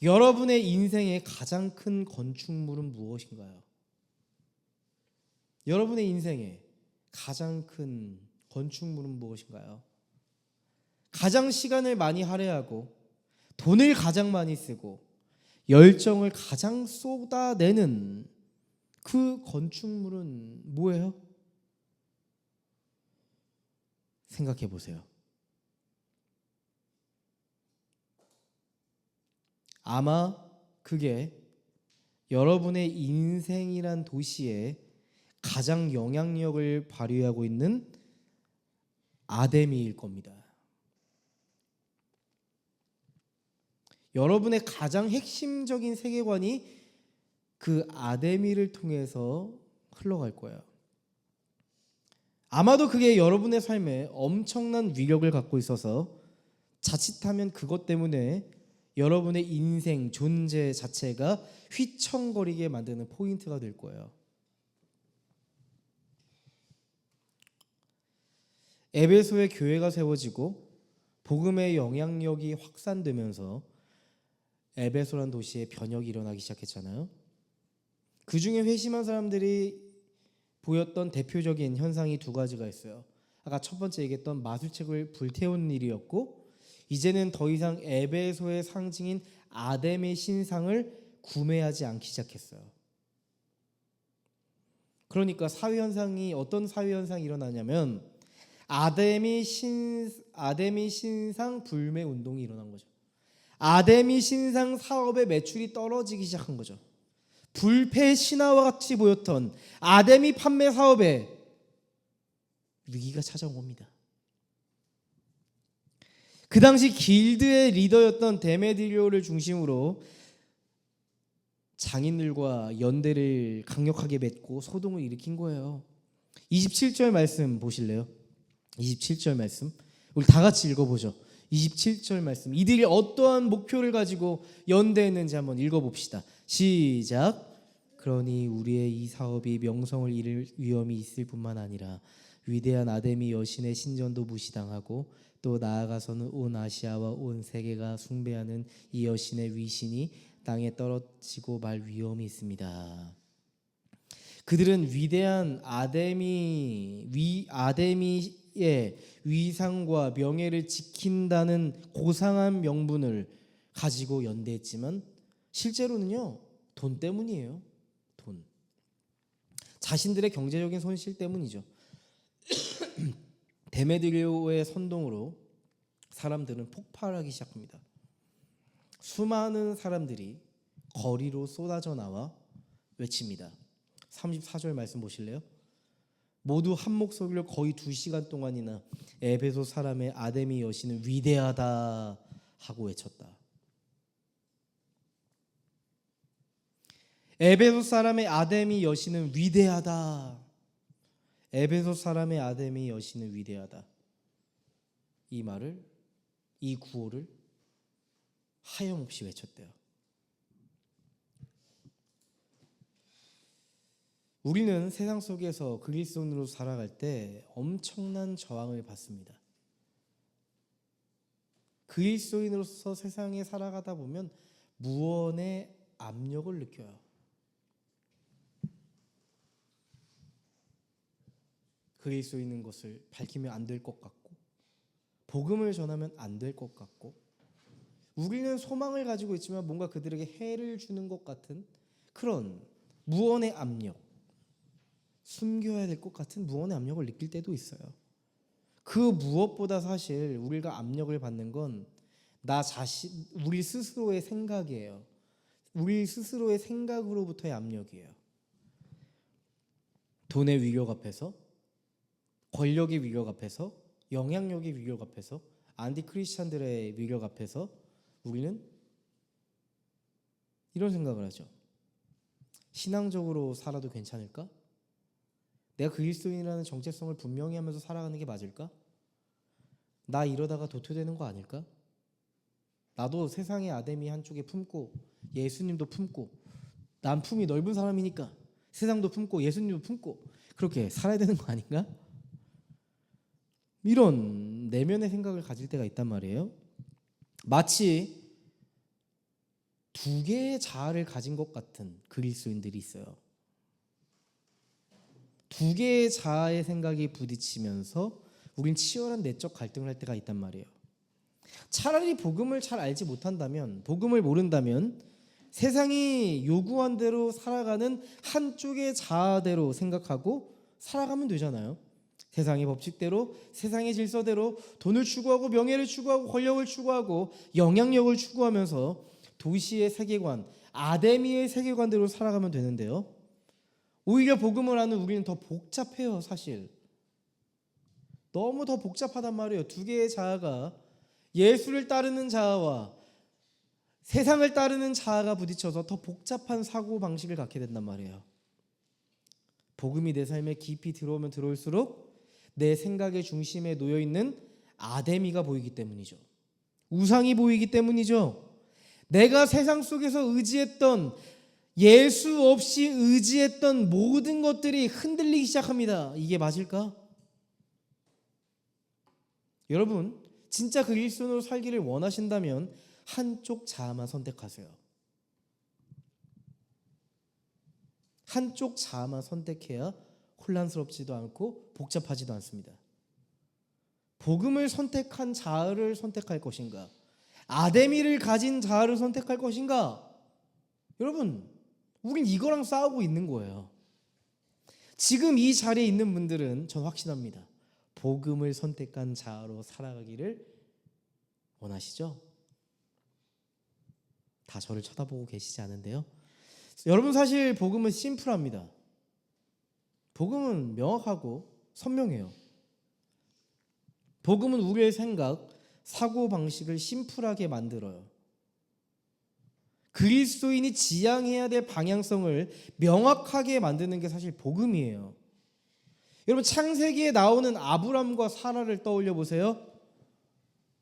여러분의 인생의 가장 큰 건축물은 무엇인가요? 여러분의 인생의 가장 큰 건축물은 무엇인가요? 가장 시간을 많이 할애하고 돈을 가장 많이 쓰고 열정을 가장 쏟아내는 그 건축물은 뭐예요? 생각해 보세요. 아마 그게 여러분의 인생이란 도시에 가장 영향력을 발휘하고 있는 아데미일 겁니다. 여러분의 가장 핵심적인 세계관이 그 아데미를 통해서 흘러갈 거예요. 아마도 그게 여러분의 삶에 엄청난 위력을 갖고 있어서 자칫하면 그것 때문에 여러분의 인생 존재 자체가 휘청거리게 만드는 포인트가 될 거예요. 에베소의 교회가 세워지고 복음의 영향력이 확산되면서 에베소란 도시에 변혁이 일어나기 시작했잖아요. 그 중에 회심한 사람들이 보였던 대표적인 현상이 두 가지가 있어요. 아까 첫 번째 얘기했던 마술책을 불태운 일이었고, 이제는 더 이상 에베소의 상징인 아담의 신상을 구매하지 않기 시작했어요. 그러니까 사회현상이 어떤 사회현상이 일어나냐면 아담의 신상 불매 운동이 일어난 거죠. 아담의 신상 사업의 매출이 떨어지기 시작한 거죠. 불패 신화와 같이 보였던 아담이 판매 사업에 위기가 찾아온 겁니다. 그 당시 길드의 리더였던 데메드리오를 중심으로 장인들과 연대를 강력하게 맺고 소동을 일으킨 거예요. 27절 말씀 보실래요? 27절 말씀 우리 다 같이 읽어보죠. 27절 말씀, 이들이 어떠한 목표를 가지고 연대했는지 한번 읽어봅시다. 시작. 그러니 우리의 이 사업이 명성을 잃을 위험이 있을 뿐만 아니라 위대한 아담이 여신의 신전도 무시당하고 또 나아가서는 온 아시아와 온 세계가 숭배하는 이 여신의 위신이 땅에 떨어지고 말 위험이 있습니다. 그들은 위대한 아담이의 위상과 명예를 지킨다는 고상한 명분을 가지고 연대했지만 실제로는요, 돈 때문이에요. 돈. 자신들의 경제적인 손실 때문이죠. 데메드리오의 선동으로 사람들은 폭발하기 시작합니다. 수많은 사람들이 거리로 쏟아져 나와 외칩니다. 34절 말씀 보실래요? 모두 한 목소리로 거의 2시간 동안이나 에베소 사람의 아담이 여신은 위대하다 하고 외쳤다. 에베소 사람의 아담이 여신은 위대하다. 에베소 사람의 아담이 여신은 위대하다. 이 말을, 이 구호를 하염없이 외쳤대요. 우리는 세상 속에서 그리스도인으로 살아갈 때 엄청난 저항을 받습니다. 그리스도인으로서 세상에 살아가다 보면 무언의 압력을 느껴요. 그리스도인인 것을 밝히면 안 될 것 같고, 복음을 전하면 안 될 것 같고, 우리는 소망을 가지고 있지만 뭔가 그들에게 해를 주는 것 같은 그런 무언의 압력, 숨겨야 될 것 같은 무언의 압력을 느낄 때도 있어요. 그 무엇보다 사실 우리가 압력을 받는 건 나 자신, 우리 스스로의 생각이에요. 우리 스스로의 생각으로부터의 압력이에요. 돈의 위력 앞에서, 권력의 위력 앞에서, 영향력의 위력 앞에서, 안티 크리스찬들의 위력 앞에서 우리는 이런 생각을 하죠. 신앙적으로 살아도 괜찮을까? 내가 그리스도인이라는 정체성을 분명히 하면서 살아가는 게 맞을까? 나 이러다가 도태되는 거 아닐까? 나도 세상의 아담이 한쪽에 품고 예수님도 품고, 난 품이 넓은 사람이니까 세상도 품고 예수님도 품고 그렇게 살아야 되는 거 아닌가? 이런 내면의 생각을 가질 때가 있단 말이에요. 마치 두 개의 자아를 가진 것 같은 그리스도인들이 있어요. 두 개의 자아의 생각이 부딪히면서 우린 치열한 내적 갈등을 할 때가 있단 말이에요. 차라리 복음을 잘 알지 못한다면, 복음을 모른다면 세상이 요구한 대로 살아가는 한쪽의 자아대로 생각하고 살아가면 되잖아요. 세상의 법칙대로, 세상의 질서대로 돈을 추구하고 명예를 추구하고 권력을 추구하고 영향력을 추구하면서 도시의 세계관, 아담이의 세계관대로 살아가면 되는데요. 오히려 복음을 아는 우리는 더 복잡해요. 사실 너무 더 복잡하단 말이에요. 두 개의 자아가, 예수를 따르는 자아와 세상을 따르는 자아가 부딪혀서 더 복잡한 사고방식을 갖게 된단 말이에요. 복음이 내 삶에 깊이 들어오면 들어올수록 내 생각의 중심에 놓여 있는 아데미가 보이기 때문이죠. 우상이 보이기 때문이죠. 내가 세상 속에서 의지했던, 예수 없이 의지했던 모든 것들이 흔들리기 시작합니다. 이게 맞을까? 여러분, 진짜 그리스도인으로 살기를 원하신다면 한쪽 자아만 선택하세요. 한쪽 자아만 선택해야 혼란스럽지도 않고 복잡하지도 않습니다. 복음을 선택한 자아를 선택할 것인가? 아데미를 가진 자아를 선택할 것인가? 여러분, 우린 이거랑 싸우고 있는 거예요. 지금 이 자리에 있는 분들은 전 확신합니다. 복음을 선택한 자아로 살아가기를 원하시죠? 다 저를 쳐다보고 계시지 않은데요. 여러분, 사실 복음은 심플합니다. 복음은 명확하고 선명해요. 복음은 우리의 생각, 사고방식을 심플하게 만들어요. 그리스도인이 지향해야 될 방향성을 명확하게 만드는 게 사실 복음이에요. 여러분, 창세기에 나오는 아브람과 사라를 떠올려 보세요.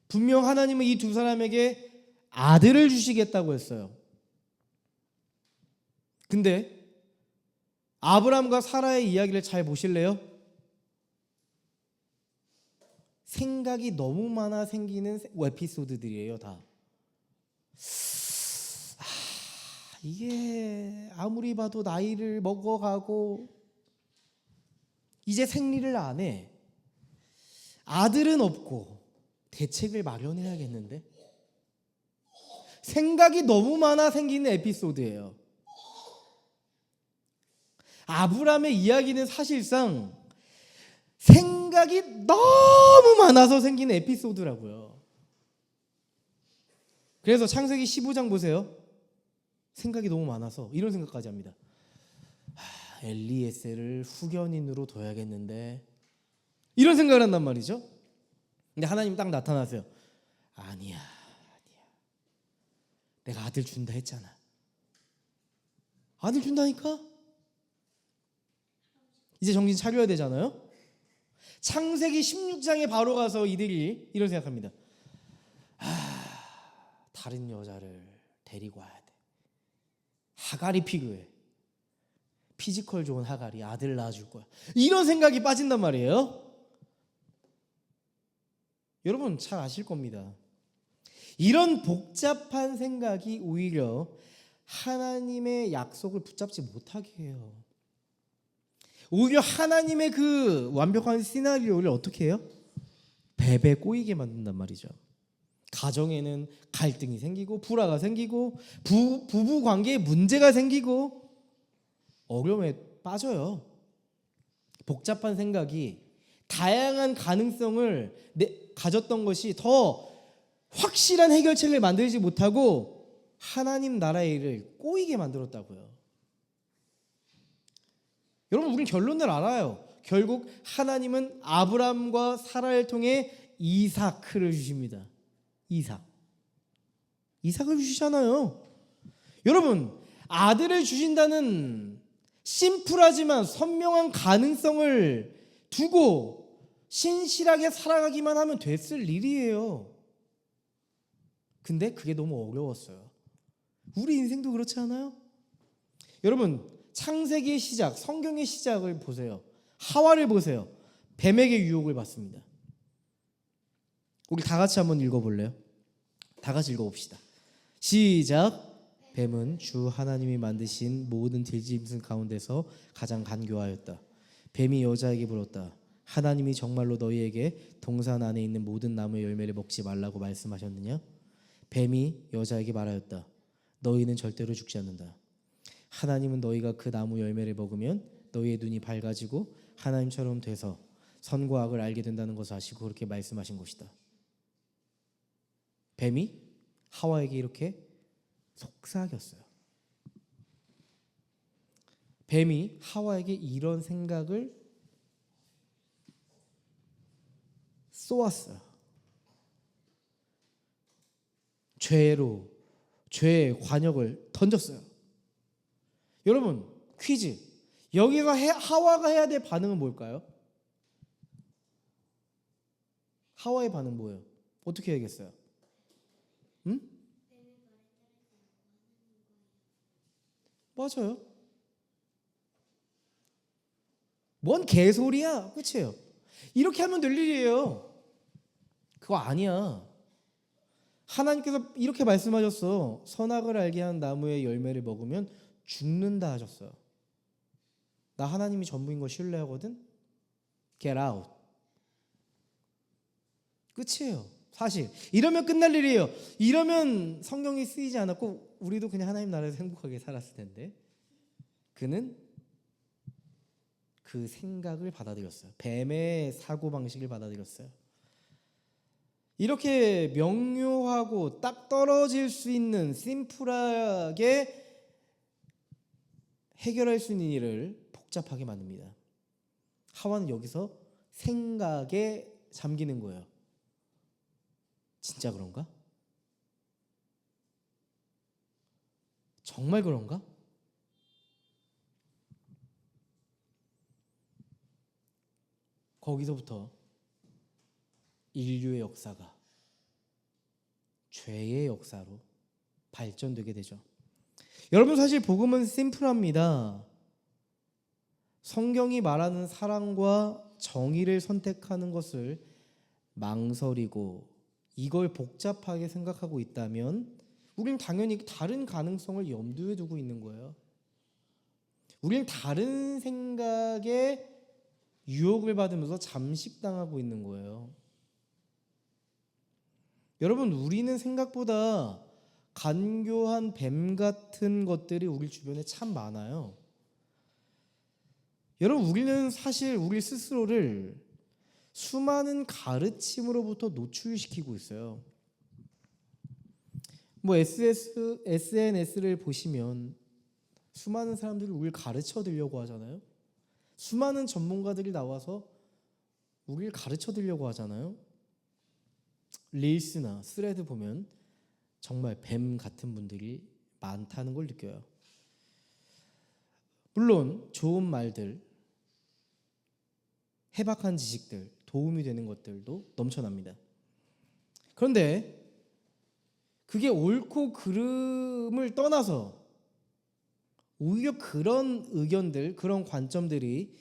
분명 하나님은 이 두 사람에게 아들을 주시겠다고 했어요. 근데 아브람과 사라의 이야기를 잘 보실래요? 생각이 너무 많아 생기는 에피소드들이에요, 다. 이게 아무리 봐도 나이를 먹어가고 이제 생리를 안 해. 아들은 없고 대책을 마련해야겠는데? 생각이 너무 많아 생기는 에피소드예요. 아브람의 이야기는 사실상 생각이 너무 많아서 생기는 에피소드라고요. 그래서 창세기 15장 보세요. 생각이 너무 많아서 이런 생각까지 합니다. 엘리에셀을 후견인으로 둬야겠는데, 이런 생각을 한단 말이죠. 근데 하나님 딱 나타나세요. 아니야. 내가 아들 준다 했잖아. 아들 준다니까? 이제 정신 차려야 되잖아요. 창세기 16장에 바로 가서 이들이 이런 생각합니다. 다른 여자를 데리고 와야 돼. 하갈이 피그해. 피지컬 좋은 하갈이 아들 낳아줄 거야. 이런 생각이 빠진단 말이에요. 여러분 잘 아실 겁니다. 이런 복잡한 생각이 오히려 하나님의 약속을 붙잡지 못하게 해요. 오히려 하나님의 그 완벽한 시나리오를 어떻게 해요? 베베 꼬이게 만든단 말이죠. 가정에는 갈등이 생기고 불화가 생기고 부부 관계에 문제가 생기고 어려움에 빠져요. 복잡한 생각이 다양한 가능성을 가졌던 것이 더 확실한 해결책을 만들지 못하고 하나님 나라의 일을 꼬이게 만들었다고요. 여러분, 우린 결론을 알아요. 결국 하나님은 아브람과 사라를 통해 이삭을 주십니다. 이삭을 주시잖아요. 여러분, 아들을 주신다는 심플하지만 선명한 가능성을 두고 신실하게 살아가기만 하면 됐을 일이에요. 근데 그게 너무 어려웠어요. 우리 인생도 그렇지 않아요? 여러분, 창세기의 시작, 성경의 시작을 보세요. 하와를 보세요. 뱀에게 유혹을 받습니다. 우리 다 같이 한번 읽어볼래요? 다 같이 읽어봅시다. 시작. 뱀은 주 하나님이 만드신 모든 들짐승 가운데서 가장 간교하였다. 뱀이 여자에게 물었다. 하나님이 정말로 너희에게 동산 안에 있는 모든 나무의 열매를 먹지 말라고 말씀하셨느냐? 뱀이 여자에게 말하였다. 너희는 절대로 죽지 않는다. 하나님은 너희가 그 나무 열매를 먹으면 너희의 눈이 밝아지고 하나님처럼 돼서 선과 악을 알게 된다는 것을 아시고 그렇게 말씀하신 것이다. 뱀이 하와에게 이렇게 속삭였어요. 뱀이 하와에게 이런 생각을 쏘았어요. 죄의 관역을 던졌어요. 여러분, 퀴즈. 여기서 하와가 해야 될 반응은 뭘까요? 하와의 반응 뭐예요? 어떻게 해야겠어요? 응? 맞아요. 뭔 개소리야? 끝이에요. 이렇게 하면 될 일이에요. 그거 아니야. 하나님께서 이렇게 말씀하셨어. 선악을 알게 한 나무의 열매를 먹으면 죽는다 하셨어요. 나 하나님이 전부인 거 신뢰하거든? Get out. 끝이에요. 사실 이러면 끝날 일이에요. 이러면 성경이 쓰이지 않았고 우리도 그냥 하나님 나라에서 행복하게 살았을 텐데, 그는 그 생각을 받아들였어요. 뱀의 사고방식을 받아들였어요. 이렇게 명료하고 딱 떨어질 수 있는 심플하게 해결할 수 있는 일을 복잡하게 만듭니다. 하와는 여기서 생각에 잠기는 거예요. 진짜 그런가? 정말 그런가? 거기서부터 인류의 역사가 죄의 역사로 발전되게 되죠. 여러분, 사실 복음은 심플합니다. 성경이 말하는 사랑과 정의를 선택하는 것을 망설이고 이걸 복잡하게 생각하고 있다면 우리는 당연히 다른 가능성을 염두에 두고 있는 거예요. 우리는 다른 생각에 유혹을 받으면서 잠식당하고 있는 거예요. 여러분, 우리는 생각보다 간교한 뱀 같은 것들이 우리 주변에 참 많아요. 여러분, 우리는 사실 우리 스스로를 수많은 가르침으로부터 노출시키고 있어요. SNS를 보시면 수많은 사람들이 우리를 가르쳐 드리려고 하잖아요. 수많은 전문가들이 나와서 우리를 가르쳐 드리려고 하잖아요. 릴스나 스레드 보면 정말 뱀 같은 분들이 많다는 걸 느껴요. 물론 좋은 말들, 해박한 지식들, 도움이 되는 것들도 넘쳐납니다. 그런데 그게 옳고 그름을 떠나서 오히려 그런 의견들, 그런 관점들이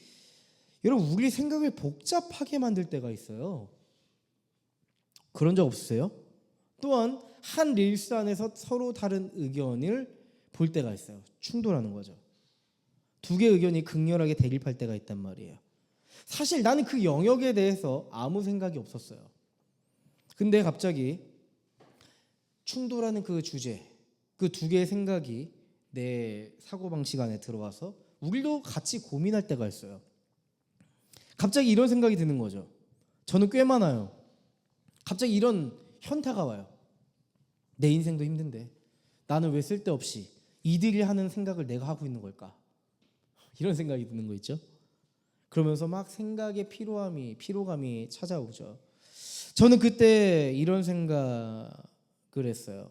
여러분 우리 생각을 복잡하게 만들 때가 있어요. 그런 적 없으세요? 또한 한 릴스 안에서 서로 다른 의견을 볼 때가 있어요. 충돌하는 거죠. 두 개의 의견이 극렬하게 대립할 때가 있단 말이에요. 사실 나는 그 영역에 대해서 아무 생각이 없었어요. 근데 갑자기 충돌하는 그 주제, 그 두 개의 생각이 내 사고방식 안에 들어와서 우리도 같이 고민할 때가 있어요. 갑자기 이런 생각이 드는 거죠. 저는 꽤 많아요. 갑자기 이런 현타가 와요. 내 인생도 힘든데 나는 왜 쓸데없이 이들이 하는 생각을 내가 하고 있는 걸까? 이런 생각이 드는 거 있죠. 그러면서 막 생각의 피로감이 찾아오죠. 저는 그때 이런 생각을 했어요.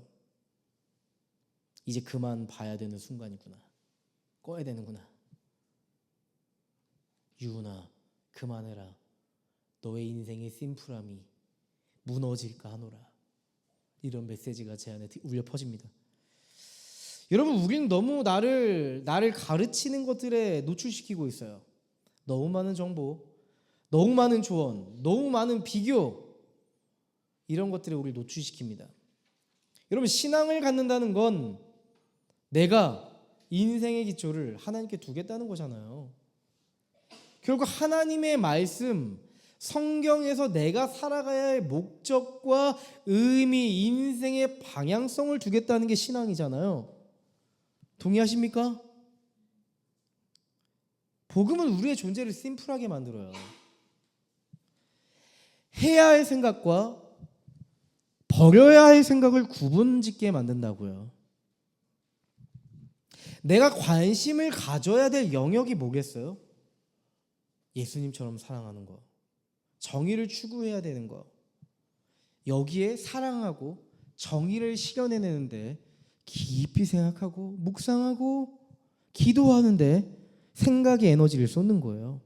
이제 그만 봐야 되는 순간이구나. 꺼야 되는구나. 유은아, 그만해라. 너의 인생의 심플함이 무너질까 하노라. 이런 메시지가 제 안에 울려 퍼집니다. 여러분, 우리는 너무 나를 가르치는 것들에 노출시키고 있어요. 너무 많은 정보, 너무 많은 조언, 너무 많은 비교, 이런 것들에 우리를 노출시킵니다. 여러분, 신앙을 갖는다는 건 내가 인생의 기초를 하나님께 두겠다는 거잖아요. 결국 하나님의 말씀, 성경에서 내가 살아가야 할 목적과 의미, 인생의 방향성을 두겠다는 게 신앙이잖아요. 동의하십니까? 복음은 우리의 존재를 심플하게 만들어요. 해야 할 생각과 버려야 할 생각을 구분짓게 만든다고요. 내가 관심을 가져야 될 영역이 뭐겠어요? 예수님처럼 사랑하는 거, 정의를 추구해야 되는 거, 여기에 사랑하고 정의를 실현해내는데 깊이 생각하고 묵상하고 기도하는데 생각의 에너지를 쏟는 거예요.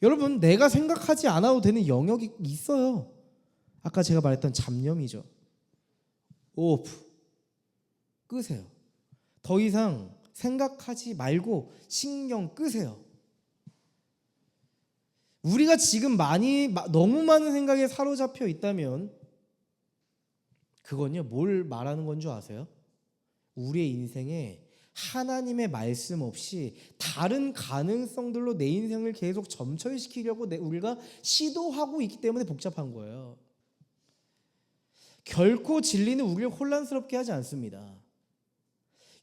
여러분, 내가 생각하지 않아도 되는 영역이 있어요. 아까 제가 말했던 잡념이죠. 오프, 끄세요. 더 이상 생각하지 말고 신경 끄세요. 우리가 지금 너무 많은 생각에 사로잡혀 있다면 그건요, 뭘 말하는 건 줄 아세요? 우리의 인생에 하나님의 말씀 없이 다른 가능성들로 내 인생을 계속 점철시키려고 우리가 시도하고 있기 때문에 복잡한 거예요. 결코 진리는 우리를 혼란스럽게 하지 않습니다.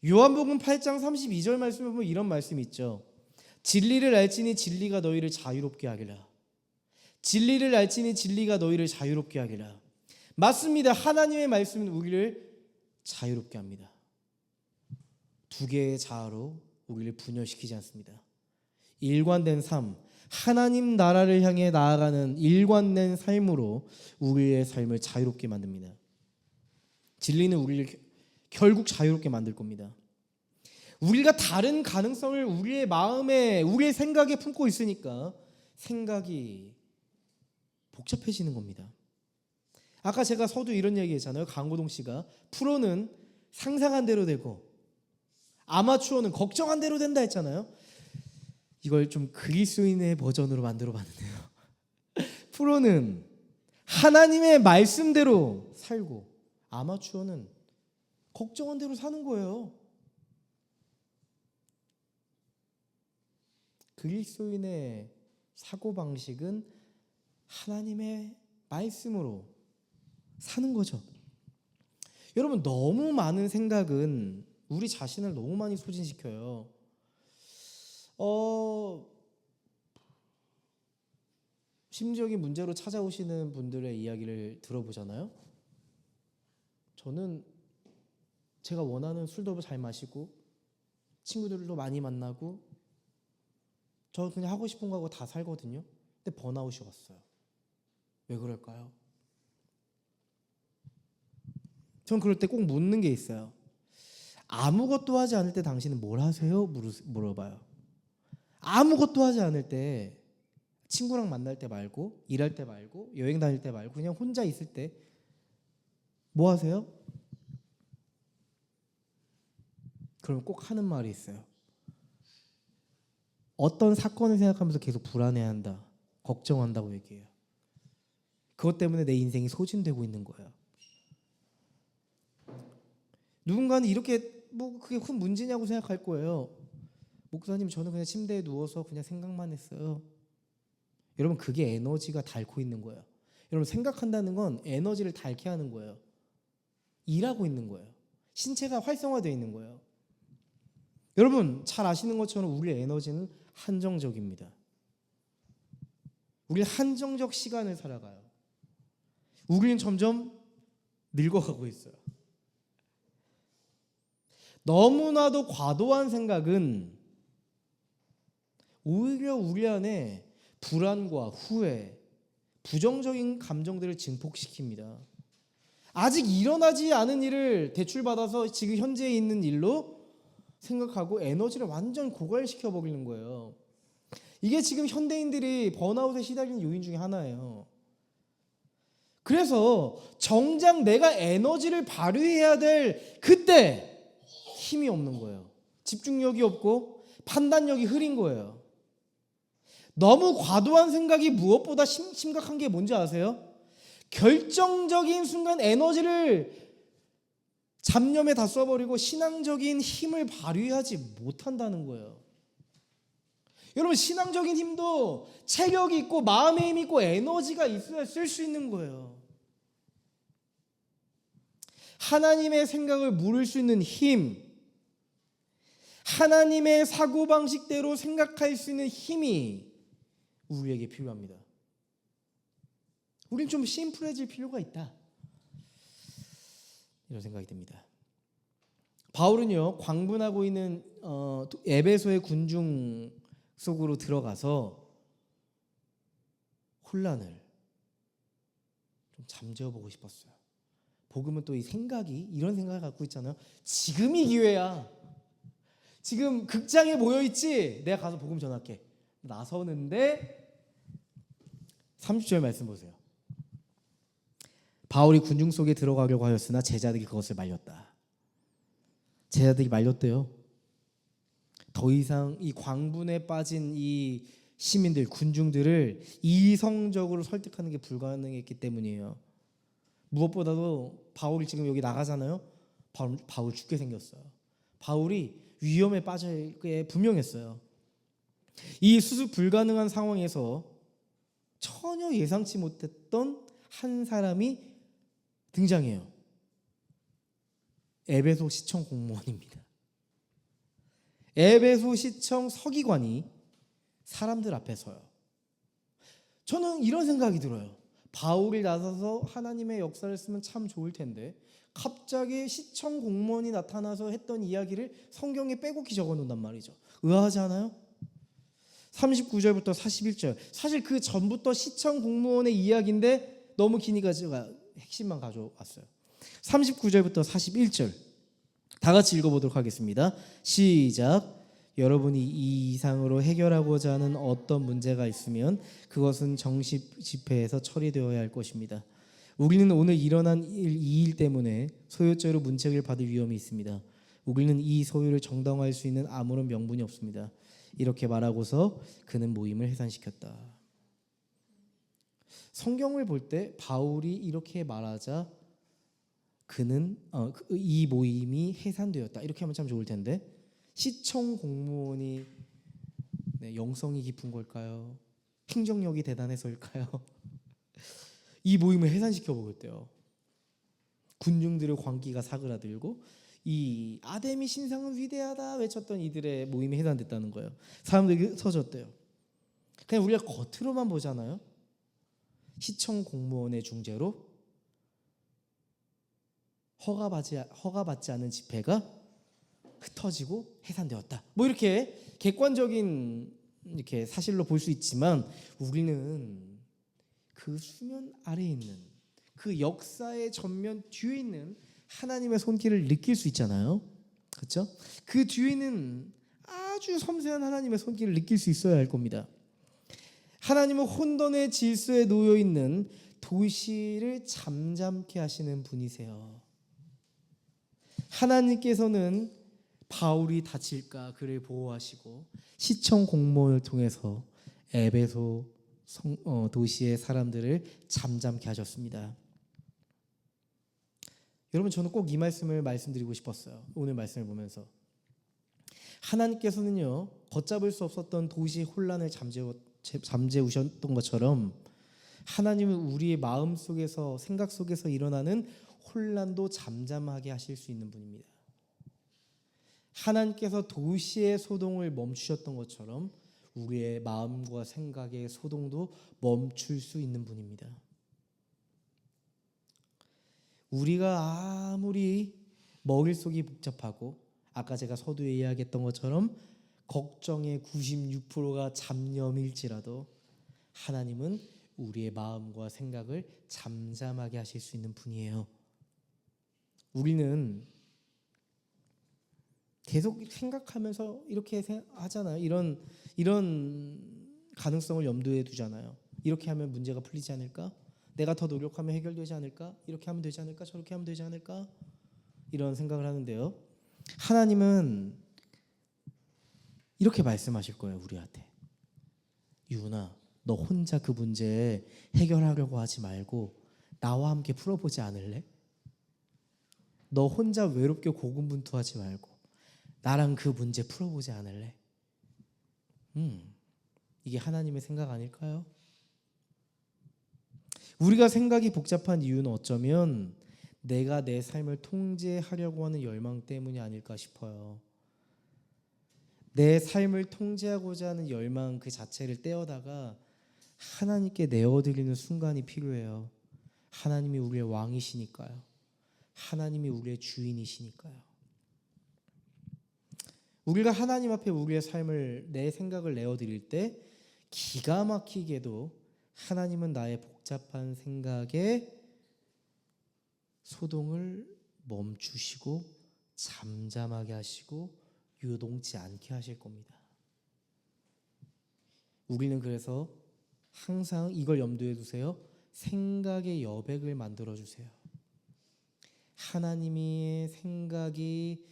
요한복음 8장 32절 말씀에 보면 이런 말씀이 있죠. 진리를 알지니 진리가 너희를 자유롭게 하리라. 진리를 알지니 진리가 너희를 자유롭게 하리라. 맞습니다. 하나님의 말씀은 우리를 자유롭게 합니다. 두 개의 자아로 우리를 분열시키지 않습니다. 일관된 삶, 하나님 나라를 향해 나아가는 일관된 삶으로 우리의 삶을 자유롭게 만듭니다. 진리는 우리를 결국 자유롭게 만들 겁니다. 우리가 다른 가능성을 우리의 마음에, 우리의 생각에 품고 있으니까 생각이 복잡해지는 겁니다. 아까 제가 서두 이런 얘기했잖아요. 강호동 씨가 프로는 상상한 대로 되고 아마추어는 걱정한 대로 된다 했잖아요. 이걸 좀 그리스도인의 버전으로 만들어 봤는데요. 프로는 하나님의 말씀대로 살고 아마추어는 걱정한 대로 사는 거예요. 그리스도인의 사고방식은 하나님의 말씀으로 사는 거죠. 여러분, 너무 많은 생각은 우리 자신을 너무 많이 소진시켜요. 심리적인 문제로 찾아오시는 분들의 이야기를 들어보잖아요. 저는 제가 원하는 술도 잘 마시고 친구들도 많이 만나고 저 그냥 하고 싶은 거 하고 다 살거든요. 근데 번아웃이 왔어요. 왜 그럴까요? 전 그럴 때 꼭 묻는 게 있어요. 아무것도 하지 않을 때 당신은 뭘 하세요? 물어봐요. 아무것도 하지 않을 때, 친구랑 만날 때 말고, 일할 때 말고, 여행 다닐 때 말고 그냥 혼자 있을 때 뭐 하세요? 그럼 꼭 하는 말이 있어요. 어떤 사건을 생각하면서 계속 불안해한다, 걱정한다고 얘기해요. 그것 때문에 내 인생이 소진되고 있는 거예요. 누군가는 이렇게 그게 큰 문제냐고 생각할 거예요. 목사님, 저는 그냥 침대에 누워서 그냥 생각만 했어요. 여러분, 그게 에너지가 닳고 있는 거예요. 여러분, 생각한다는 건 에너지를 닳게 하는 거예요. 일하고 있는 거예요. 신체가 활성화되어 있는 거예요. 여러분, 잘 아시는 것처럼 우리의 에너지는 한정적입니다. 우리는 한정적 시간을 살아가요. 우리는 점점 늙어가고 있어요. 너무나도 과도한 생각은 오히려 우리 안에 불안과 후회, 부정적인 감정들을 증폭시킵니다. 아직 일어나지 않은 일을 대출받아서 지금 현재 있는 일로 생각하고 에너지를 완전 고갈시켜 버리는 거예요. 이게 지금 현대인들이 번아웃에 시달리는 요인 중에 하나예요. 그래서 정작 내가 에너지를 발휘해야 될 그때 힘이 없는 거예요. 집중력이 없고 판단력이 흐린 거예요. 너무 과도한 생각이 무엇보다 심각한 게 뭔지 아세요? 결정적인 순간 에너지를 잡념에 다 써버리고 신앙적인 힘을 발휘하지 못한다는 거예요. 여러분, 신앙적인 힘도 체력이 있고 마음의 힘이 있고 에너지가 있어야 쓸 수 있는 거예요. 하나님의 생각을 물을 수 있는 힘, 하나님의 사고방식대로 생각할 수 있는 힘이 우리에게 필요합니다. 우린 좀 심플해질 필요가 있다, 이런 생각이 듭니다. 바울은요, 광분하고 있는 에베소의 군중 속으로 들어가서 혼란을 좀 잠재워보고 싶었어요. 복음은 또 이 생각이, 이런 생각을 갖고 있잖아요. 지금이 기회야. 지금 극장에 모여있지? 내가 가서 복음 전할게. 나서는데 30절 말씀 보세요. 바울이 군중 속에 들어가려고 하였으나 제자들이 그것을 말렸다. 제자들이 말렸대요. 더 이상 이 광분에 빠진 이 시민들, 군중들을 이성적으로 설득하는 게 불가능했기 때문이에요. 무엇보다도 바울이 지금 여기 나가잖아요. 바울 죽게 생겼어요. 바울이 위험에 빠질 게 분명했어요. 이 수습 불가능한 상황에서 전혀 예상치 못했던 한 사람이 등장해요. 에베소 시청 공무원입니다. 에베소 시청 서기관이 사람들 앞에 서요. 저는 이런 생각이 들어요. 바울이 나서서 하나님의 역사를 쓰면 참 좋을 텐데 갑자기 시청 공무원이 나타나서 했던 이야기를 성경에 빼곡히 적어놓는단 말이죠. 의아하지 않아요? 39절부터 41절. 사실 그 전부터 시청 공무원의 이야기인데 너무 기니까 제가 핵심만 가져왔어요. 39절부터 41절 다 같이 읽어보도록 하겠습니다. 시작. 여러분이 이 이상으로 해결하고자 하는 어떤 문제가 있으면 그것은 정식 집회에서 처리되어야 할 것입니다. 우리는 오늘 일어난 이 일 때문에 소유죄로 문책을 받을 위험이 있습니다. 우리는 이 소유를 정당화할 수 있는 아무런 명분이 없습니다. 이렇게 말하고서 그는 모임을 해산시켰다. 성경을 볼 때 바울이 이렇게 말하자 그는 이 모임이 해산되었다. 이렇게 하면 참 좋을 텐데 시청 공무원이 영성이 깊은 걸까요? 행정력이 대단해서일까요? 이 모임을 해산시켜 보겠대요. 군중들의 광기가 사그라들고 이 아데미 신상은 위대하다 외쳤던 이들의 모임이 해산됐다는 거예요. 사람들이 서졌대요. 그냥 우리가 겉으로만 보잖아요. 시청 공무원의 중재로 허가받지 않은 집회가 흩어지고 해산되었다. 뭐 이렇게 객관적인 이렇게 사실로 볼 수 있지만 우리는 그 수면 아래에 있는 그 역사의 전면 뒤에 있는 하나님의 손길을 느낄 수 있잖아요. 그렇죠? 그 뒤에는 아주 섬세한 하나님의 손길을 느낄 수 있어야 할 겁니다. 하나님은 혼돈의 질서에 놓여 있는 도시를 잠잠케 하시는 분이세요. 하나님께서는 바울이 다칠까 그를 보호하시고 시청 공무원을 통해서 에베소 도시의 사람들을 잠잠케 하셨습니다. 여러분 저는 꼭 이 말씀을 말씀드리고 싶었어요. 오늘 말씀을 보면서 하나님께서는요 걷잡을 수 없었던 도시 혼란을 잠재우셨던 것처럼 하나님은 우리의 마음 속에서 생각 속에서 일어나는 혼란도 잠잠하게 하실 수 있는 분입니다. 하나님께서 도시의 소동을 멈추셨던 것처럼 우리의 마음과 생각의 소동도 멈출 수 있는 분입니다. 우리가 아무리 머릿속이 복잡하고 아까 제가 서두에 이야기했던 것처럼 걱정의 96%가 잡념일지라도 하나님은 우리의 마음과 생각을 잠잠하게 하실 수 있는 분이에요. 우리는 계속 생각하면서 이렇게 하잖아요. 이런 가능성을 염두에 두잖아요. 이렇게 하면 문제가 풀리지 않을까? 내가 더 노력하면 해결되지 않을까? 이렇게 하면 되지 않을까? 저렇게 하면 되지 않을까? 이런 생각을 하는데요. 하나님은 이렇게 말씀하실 거예요. 우리한테. 유은아, 너 혼자 그 문제 해결하려고 하지 말고 나와 함께 풀어보지 않을래? 너 혼자 외롭게 고군분투하지 말고 나랑 그 문제 풀어보지 않을래? 이게 하나님의 생각 아닐까요? 우리가 생각이 복잡한 이유는 어쩌면 내가 내 삶을 통제하려고 하는 열망 때문이 아닐까 싶어요. 내 삶을 통제하고자 하는 열망 그 자체를 떼어다가 하나님께 내어드리는 순간이 필요해요. 하나님이 우리의 왕이시니까요. 하나님이 우리의 주인이시니까요. 우리가 하나님 앞에 우리의 삶을 내 생각을 내어드릴 때 기가 막히게도 하나님은 나의 복잡한 생각에 소동을 멈추시고 잠잠하게 하시고 요동치 않게 하실 겁니다. 우리는 그래서 항상 이걸 염두에 두세요. 생각의 여백을 만들어 주세요. 하나님의 생각이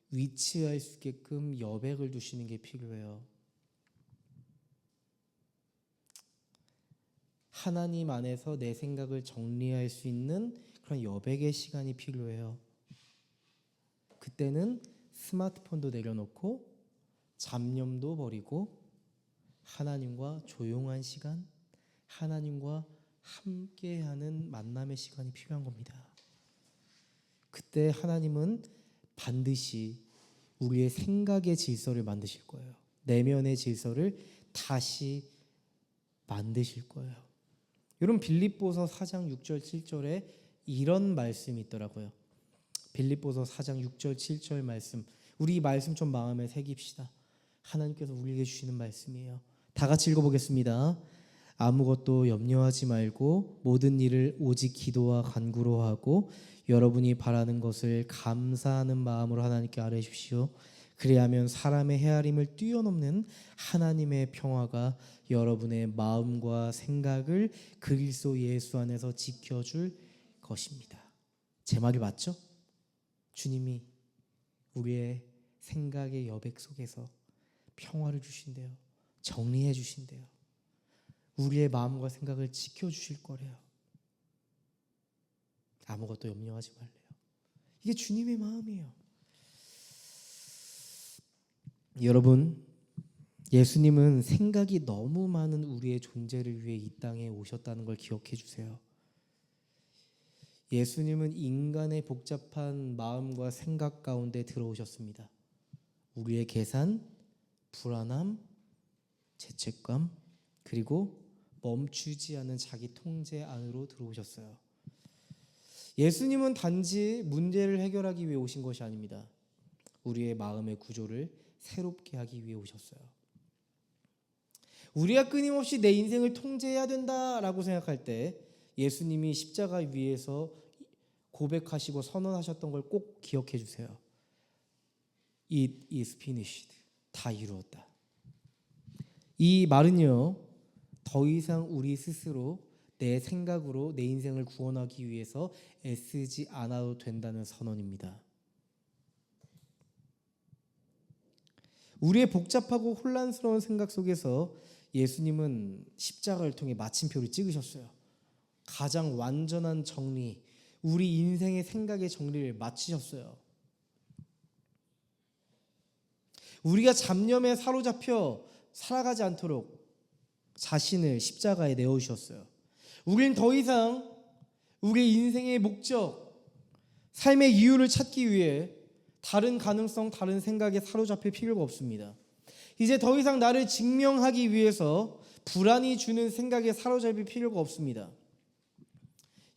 위치할 수 있게끔 여백을 두시는 게 필요해요. 하나님 안에서 내 생각을 정리할 수 있는 그런 여백의 시간이 필요해요. 그때는 스마트폰도 내려놓고 잡념도 버리고 하나님과 조용한 시간, 하나님과 함께하는 만남의 시간이 필요한 겁니다. 그때 하나님은 반드시 우리의 생각의 질서를 만드실 거예요. 내면의 질서를 다시 만드실 거예요. 여러분 빌립보서 4장 6절 7절에 이런 말씀이 있더라고요. 빌립보서 4장 6절 7절 말씀, 우리 이 말씀 좀 마음에 새깁시다. 하나님께서 우리에게 주시는 말씀이에요. 다 같이 읽어보겠습니다. 아무것도 염려하지 말고 모든 일을 오직 기도와 간구로 하고 여러분이 바라는 것을 감사하는 마음으로 하나님께 아뢰십시오. 그리하면 사람의 헤아림을 뛰어넘는 하나님의 평화가 여러분의 마음과 생각을 그리스도 예수 안에서 지켜줄 것입니다. 제 말이 맞죠? 주님이 우리의 생각의 여백 속에서 평화를 주신대요. 정리해 주신대요. 우리의 마음과 생각을 지켜주실 거래요. 아무것도 염려하지 말래요. 이게 주님의 마음이에요. 여러분, 예수님은 생각이 너무 많은 우리의 존재를 위해 이 땅에 오셨다는 걸 기억해 주세요. 예수님은 인간의 복잡한 마음과 생각 가운데 들어오셨습니다. 우리의 계산, 불안함, 죄책감, 그리고 멈추지 않는 자기 통제 안으로 들어오셨어요. 예수님은 단지 문제를 해결하기 위해 오신 것이 아닙니다. 우리의 마음의 구조를 새롭게 하기 위해 오셨어요. 우리가 끊임없이 내 인생을 통제해야 된다라고 생각할 때 예수님이 십자가 위에서 고백하시고 선언하셨던 걸 꼭 기억해 주세요. It is finished. 다 이루었다. 이 말은요, 더 이상 우리 스스로 내 생각으로 내 인생을 구원하기 위해서 애쓰지 않아도 된다는 선언입니다. 우리의 복잡하고 혼란스러운 생각 속에서 예수님은 십자가를 통해 마침표를 찍으셨어요. 가장 완전한 정리, 우리 인생의 생각의 정리를 마치셨어요. 우리가 잡념에 사로잡혀 살아가지 않도록 자신을 십자가에 내어주셨어요. 우리는 더 이상 우리 인생의 목적, 삶의 이유를 찾기 위해 다른 가능성, 다른 생각에 사로잡힐 필요가 없습니다. 이제 더 이상 나를 증명하기 위해서 불안이 주는 생각에 사로잡힐 필요가 없습니다.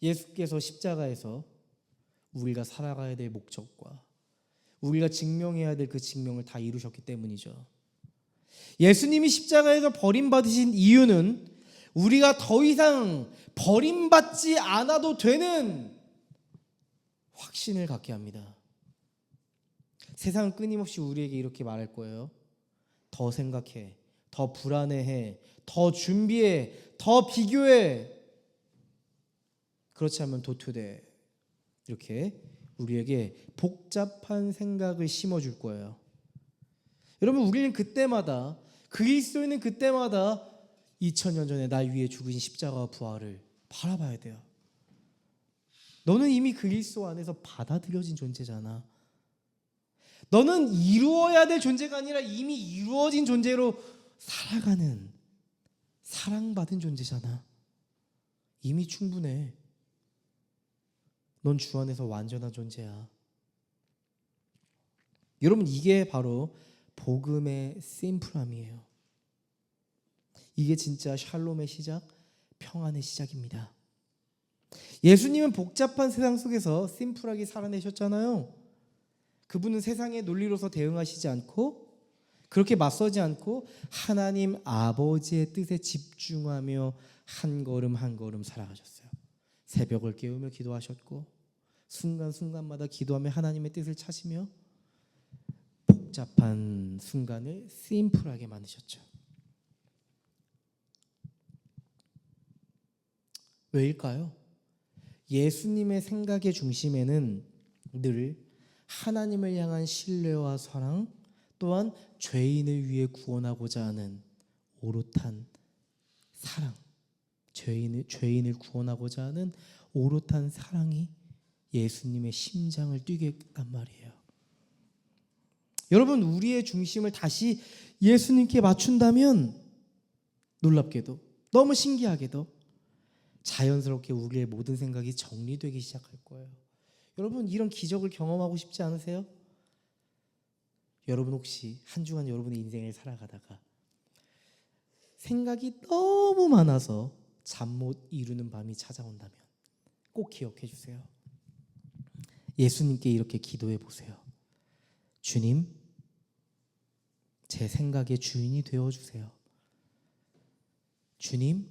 예수께서 십자가에서 우리가 살아가야 될 목적과 우리가 증명해야 될 그 증명을 다 이루셨기 때문이죠. 예수님이 십자가에서 버림받으신 이유는 우리가 더 이상 버림받지 않아도 되는 확신을 갖게 합니다. 세상은 끊임없이 우리에게 이렇게 말할 거예요. 더 생각해, 더 불안해해, 더 준비해, 더 비교해. 그렇지 않으면 도태돼. 이렇게 우리에게 복잡한 생각을 심어줄 거예요. 여러분, 우리는 그때마다, 그리스도인은 그때마다 2000년 전에 날 위해 죽으신 십자가와 부활을 바라봐야 돼요. 너는 이미 그리스도 안에서 받아들여진 존재잖아. 너는 이루어야 될 존재가 아니라 이미 이루어진 존재로 살아가는, 사랑받은 존재잖아. 이미 충분해. 넌 주 안에서 완전한 존재야. 여러분, 이게 바로 복음의 심플함이에요. 이게 진짜 샬롬의 시작, 평안의 시작입니다. 예수님은 복잡한 세상 속에서 심플하게 살아내셨잖아요. 그분은 세상의 논리로서 대응하시지 않고 그렇게 맞서지 않고 하나님 아버지의 뜻에 집중하며 한 걸음 한 걸음 살아가셨어요. 새벽을 깨우며 기도하셨고 순간순간마다 기도하며 하나님의 뜻을 찾으며 복잡한 순간을 심플하게 만드셨죠. 왜일까요? 예수님의 생각의 중심에는 늘 하나님을 향한 신뢰와 사랑, 또한 죄인을 위해 구원하고자 하는 오롯한 사랑, 죄인을 구원하고자 하는 오롯한 사랑이 예수님의 심장을 뛰게 했단 말이에요. 여러분, 우리의 중심을 다시 예수님께 맞춘다면 놀랍게도, 너무 신기하게도 자연스럽게 우리의 모든 생각이 정리되기 시작할 거예요. 여러분, 이런 기적을 경험하고 싶지 않으세요? 여러분, 혹시 한 주간 여러분의 인생을 살아가다가 생각이 너무 많아서 잠 못 이루는 밤이 찾아온다면 꼭 기억해 주세요. 예수님께 이렇게 기도해 보세요. 주님, 제 생각의 주인이 되어 주세요. 주님,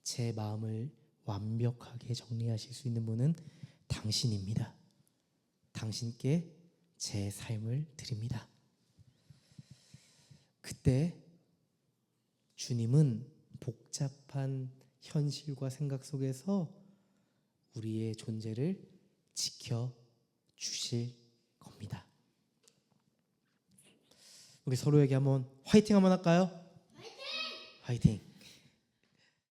제 마음을 완벽하게 정리하실 수 있는 분은 당신입니다. 당신께 제 삶을 드립니다. 그때 주님은 복잡한 현실과 생각 속에서 우리의 존재를 지켜주실 겁니다. 우리 서로에게 한번 화이팅 한번 할까요? 화이팅!